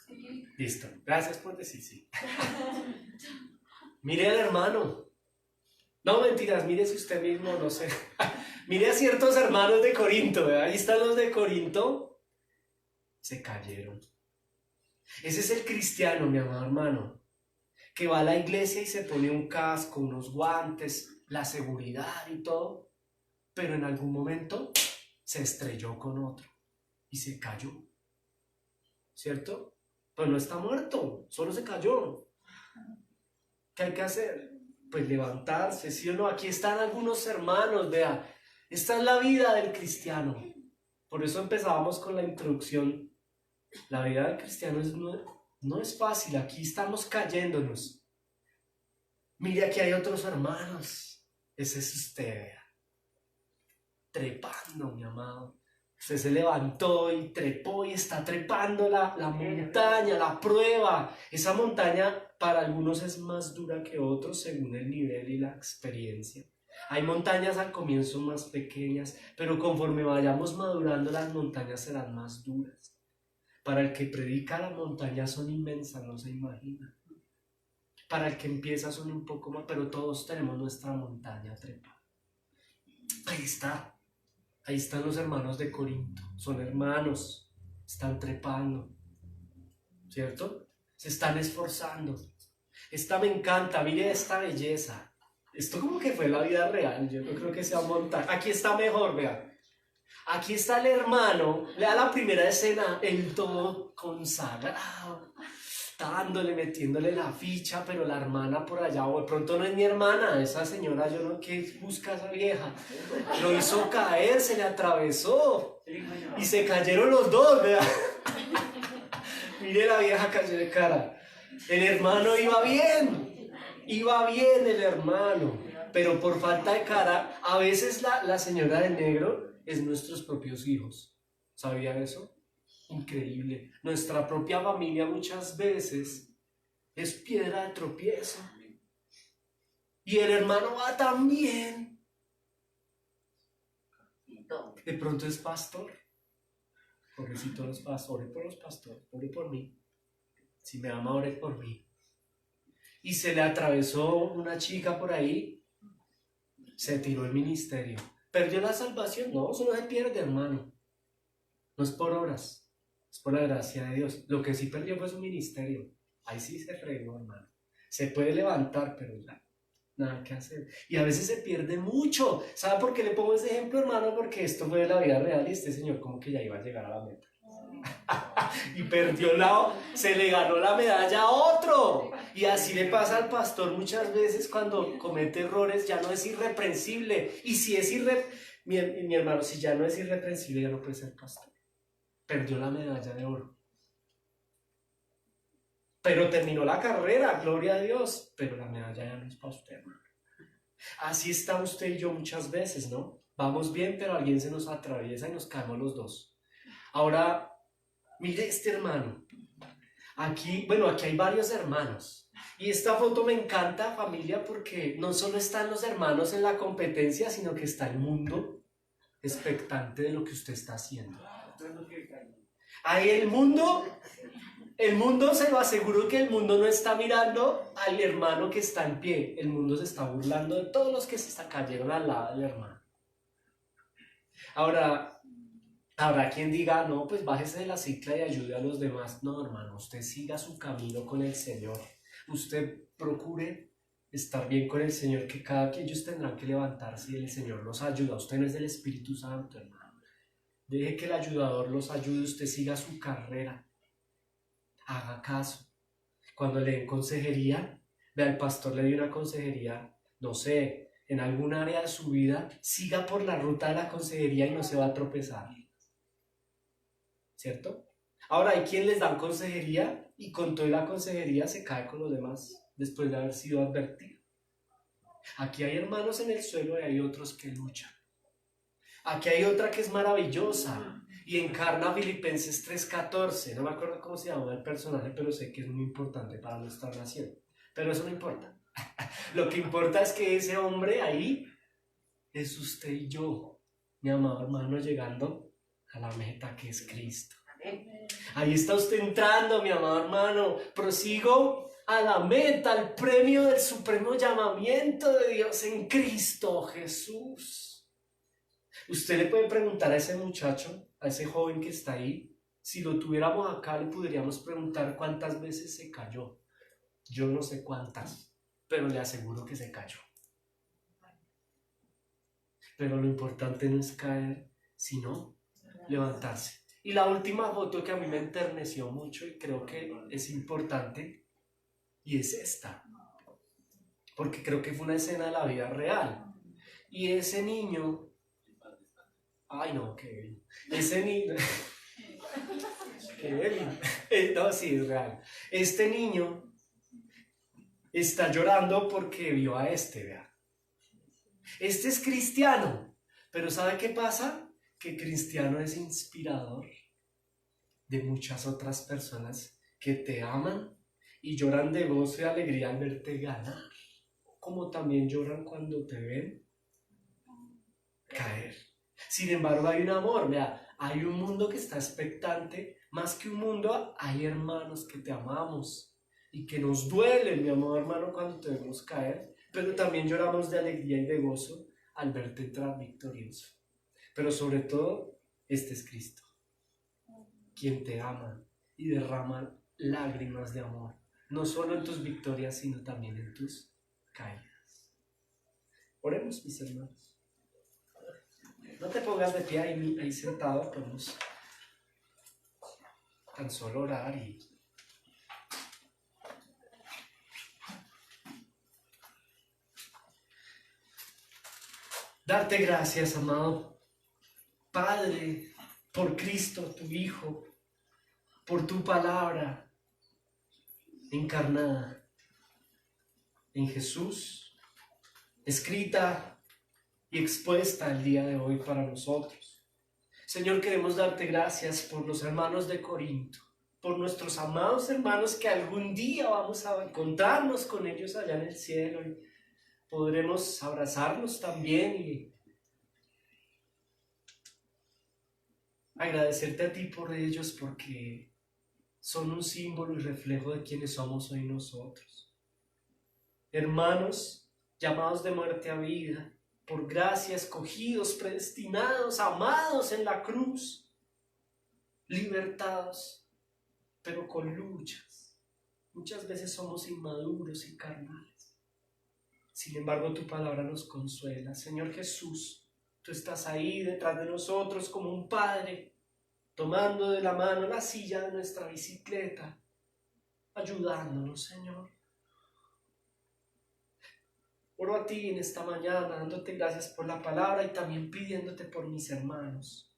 Sí. Listo. Gracias por decir sí. Mire al hermano. No, mentiras, mire si usted mismo, no sé. Mire a ciertos hermanos de Corinto, ¿verdad? Ahí están los de Corinto. Se cayeron. Ese es el cristiano, mi amado hermano, que va a la iglesia y se pone un casco, unos guantes, la seguridad y todo, pero en algún momento se estrelló con otro y se cayó. ¿Cierto? Pues no está muerto, solo se cayó. ¿Qué hay que hacer? Pues levantarse, ¿sí o no? Aquí están algunos hermanos, vea. Esta es la vida del cristiano. Por eso empezábamos con la introducción. La vida del cristiano no es fácil, aquí estamos cayéndonos. Mire, aquí hay otros hermanos. Ese es usted, vea. Trepando, mi amado. Usted se levantó y trepó y está trepando la montaña, la prueba. Esa montaña para algunos es más dura que otros según el nivel y la experiencia. Hay montañas al comienzo más pequeñas, pero conforme vayamos madurando las montañas serán más duras. Para el que predica las montañas son inmensas, no se imagina. Para el que empieza son un poco más, pero todos tenemos nuestra montaña trepada. Ahí está. Ahí están los hermanos de Corinto, son hermanos, están trepando, ¿cierto? Se están esforzando. Esta me encanta, mire esta belleza. Esto como que fue la vida real, yo no creo que sea montaje. Aquí está mejor, vea. Aquí está el hermano, lea la primera escena, el todo consagrado, dándole, metiéndole la ficha, pero la hermana por allá, o de pronto no es mi hermana, esa señora, yo no, ¿qué busca esa vieja? Lo hizo caer, se le atravesó y se cayeron los dos, ¿verdad? Mire la vieja cayó de cara. El hermano iba bien el hermano, pero por falta de cara, a veces la señora de negro es nuestros propios hijos. ¿Sabía eso? Increíble. Nuestra propia familia muchas veces es piedra de tropiezo. Y el hermano va tan bien. De pronto es pastor. Pobrecito los pastores, ore por los pastores, ore por mí. Si me ama, ore por mí. Y se le atravesó una chica por ahí. Se tiró el ministerio. ¿Perdió la salvación? No, eso no se pierde, hermano. No es por obras. Es por la gracia de Dios. Lo que sí perdió fue su ministerio. Ahí sí se fregó, hermano. Se puede levantar, pero ya, nada que hacer. Y a veces se pierde mucho. ¿Sabe por qué le pongo ese ejemplo, hermano? Porque esto fue de la vida real y este señor como que ya iba a llegar a la meta. Y perdió se le ganó la medalla a otro. Y así le pasa al pastor muchas veces cuando comete errores, ya no es irreprensible. Y si es mi hermano, si ya no es irreprensible, ya no puede ser pastor. Perdió la medalla de oro. Pero terminó la carrera, gloria a Dios. Pero la medalla ya no es para usted, hermano. Así está usted y yo muchas veces, ¿no? Vamos bien, pero alguien se nos atraviesa y nos caemos los dos. Ahora, mire este hermano. Aquí hay varios hermanos. Y esta foto me encanta, familia, porque no solo están los hermanos en la competencia, sino que está el mundo expectante de lo que usted está haciendo. Ahí el mundo se lo aseguro que el mundo no está mirando al hermano que está en pie. El mundo se está burlando de todos los que se cayeron al lado del hermano. Ahora, habrá quien diga, no, pues bájese de la cicla y ayude a los demás. No, hermano, usted siga su camino con el Señor. Usted procure estar bien con el Señor, que cada que ellos tendrán que levantarse y el Señor los ayuda. Usted no es del Espíritu Santo, hermano. Deje que el ayudador los ayude, usted siga su carrera. Haga caso. Cuando le den consejería, vea, el pastor le dio una consejería, no sé, en algún área de su vida, siga por la ruta de la consejería y no se va a tropezar. ¿Cierto? Ahora hay quien les dan consejería y con toda la consejería se cae con los demás después de haber sido advertido. Aquí hay hermanos en el suelo y hay otros que luchan. Aquí hay otra que es maravillosa y encarna Filipenses 3:14. No me acuerdo cómo se llama el personaje, pero sé que es muy importante para nuestra nación. Pero eso no importa. Lo que importa es que ese hombre ahí es usted y yo, mi amado hermano, llegando a la meta que es Cristo. Ahí está usted entrando, mi amado hermano. Prosigo a la meta, al premio del supremo llamamiento de Dios en Cristo Jesús. Usted le puede preguntar a ese muchacho, a ese joven que está ahí, si lo tuviéramos acá, le podríamos preguntar cuántas veces se cayó. Yo no sé cuántas, pero le aseguro que se cayó. Pero lo importante no es caer, sino levantarse. Y la última foto que a mí me enterneció mucho y creo que es importante, y es esta, porque creo que fue una escena de la vida real. Y ese niño, ay no, Kevin, ese niño, Kevin, no, sí, es real. Este niño está llorando porque vio a este, vea. Este es cristiano, pero ¿sabe qué pasa? Que cristiano es inspirador de muchas otras personas que te aman y lloran de gozo y alegría al verte ganar, como también lloran cuando te ven caer. Sin embargo, hay un amor, vea, hay un mundo que está expectante. Más que un mundo, hay hermanos que te amamos y que nos duele, mi amado hermano, cuando te vemos caer, pero también lloramos de alegría y de gozo al verte entrar victorioso. Pero sobre todo, este es Cristo, quien te ama y derrama lágrimas de amor, no solo en tus victorias, sino también en tus caídas. Oremos, mis hermanos. No te pongas de pie ahí sentado, podemos tan solo orar y darte gracias, amado Padre, por Cristo, tu Hijo, por tu palabra encarnada en Jesús, escrita y expuesta el día de hoy para nosotros. Señor, queremos darte gracias por los hermanos de Corinto, por nuestros amados hermanos que algún día vamos a encontrarnos con ellos allá en el cielo y podremos abrazarlos también y agradecerte a ti por ellos porque son un símbolo y reflejo de quienes somos hoy nosotros. Hermanos llamados de muerte a vida, por gracia escogidos, predestinados, amados en la cruz, libertados, pero con luchas. Muchas veces somos inmaduros y carnales. Sin embargo, tu palabra nos consuela. Señor Jesús, tú estás ahí detrás de nosotros como un padre, tomando de la mano la silla de nuestra bicicleta, ayudándonos, Señor. Oro a ti en esta mañana, dándote gracias por la palabra y también pidiéndote por mis hermanos,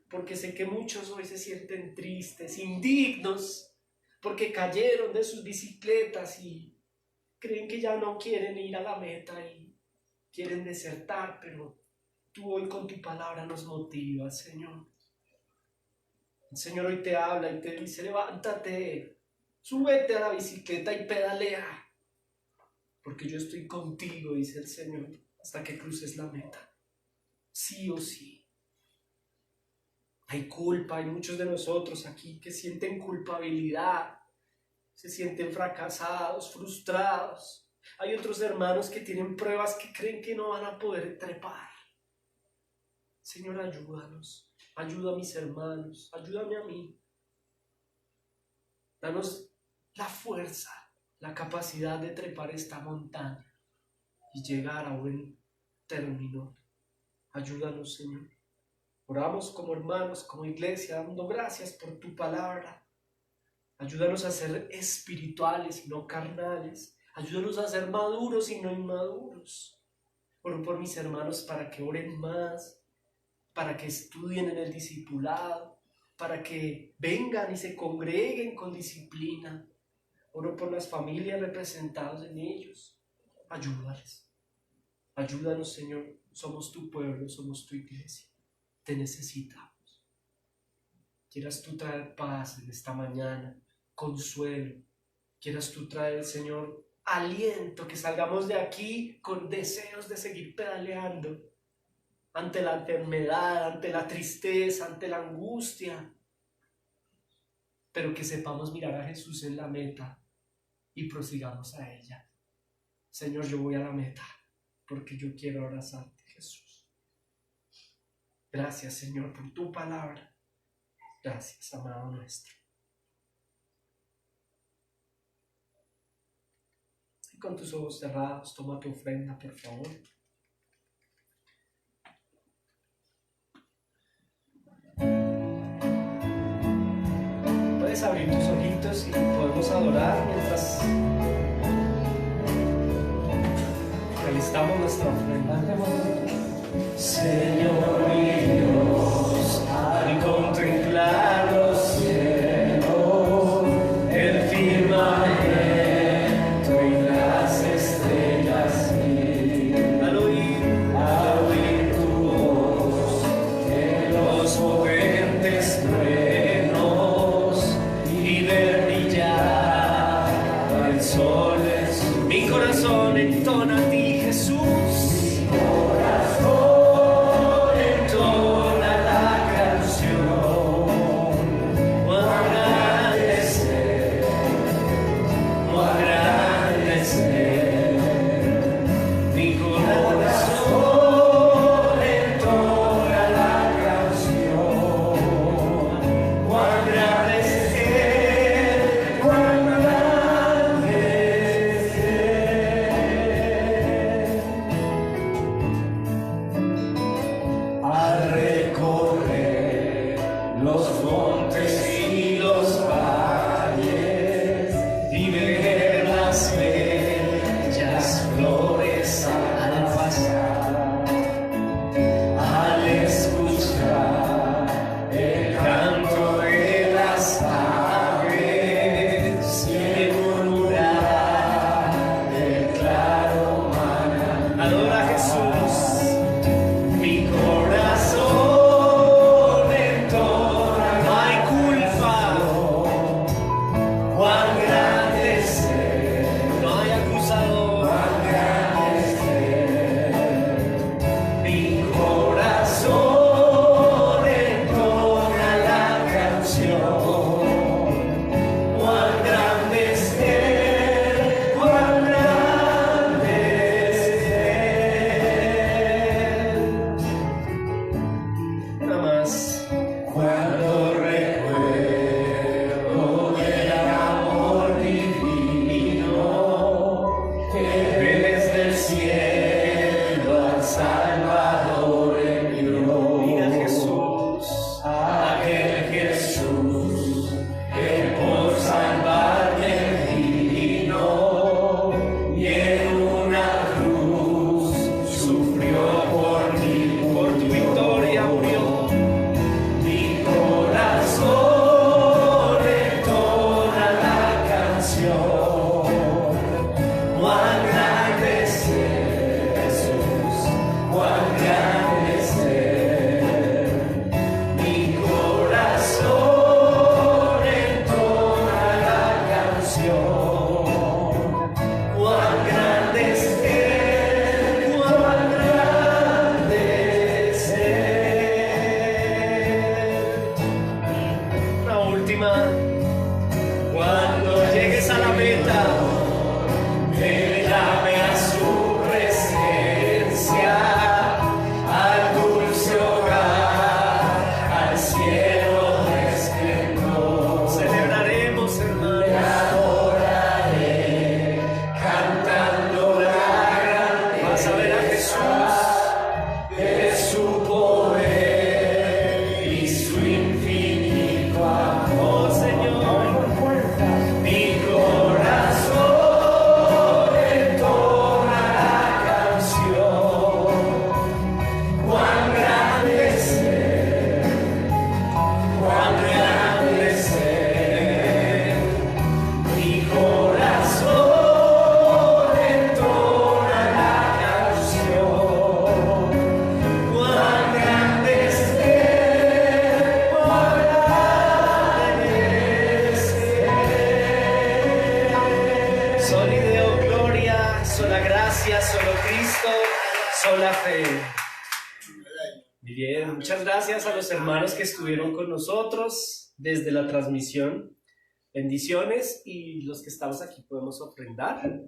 porque sé que muchos hoy se sienten tristes, indignos, porque cayeron de sus bicicletas y creen que ya no quieren ir a la meta y quieren desertar, pero tú hoy con tu palabra nos motivas, Señor. El Señor hoy te habla y te dice, levántate, súbete a la bicicleta y pedalea. porque yo estoy contigo, dice el Señor, hasta que cruces la meta. Sí o sí. Hay culpa, hay muchos de nosotros aquí que sienten culpabilidad, se sienten fracasados, frustrados. Hay otros hermanos que tienen pruebas que creen que no van a poder trepar. Señor, ayúdanos, ayuda a mis hermanos, ayúdame a mí. Danos la fuerza, la capacidad de trepar esta montaña y llegar a buen término. Ayúdanos, Señor. Oramos como hermanos, como iglesia, dando gracias por tu palabra. Ayúdanos a ser espirituales y no carnales. Ayúdanos a ser maduros y no inmaduros. Oro por mis hermanos para que oren más, para que estudien en el discipulado, para que vengan y se congreguen con disciplina. Oro por las familias representadas en ellos. Ayúdales. Ayúdanos, Señor. Somos tu pueblo, somos tu iglesia. Te necesitamos. Quieras tú traer paz en esta mañana, consuelo. Quieras tú traer, Señor, aliento, que salgamos de aquí con deseos de seguir pedaleando ante la enfermedad, ante la tristeza, ante la angustia, pero que sepamos mirar a Jesús en la meta y prosigamos a ella. Señor, yo voy a la meta porque yo quiero abrazarte, Jesús. Gracias, Señor, por tu palabra. Gracias, amado nuestro. Y con tus ojos cerrados, toma tu ofrenda, por favor. Puedes abrir tus ojitos y podemos adorar mientras alistamos nuestra ofrenda. Señor y Dios, al contemplar los cielos, el firmamento y las estrellas, y al oír tu voz, de los potentes truenos y ver brillar el sol, mi corazón entona a ti, Jesús. gracias, solo Cristo, sola fe. Muy bien, muchas gracias a los hermanos que estuvieron con nosotros desde la transmisión. Bendiciones, y los que estamos aquí podemos ofrendar.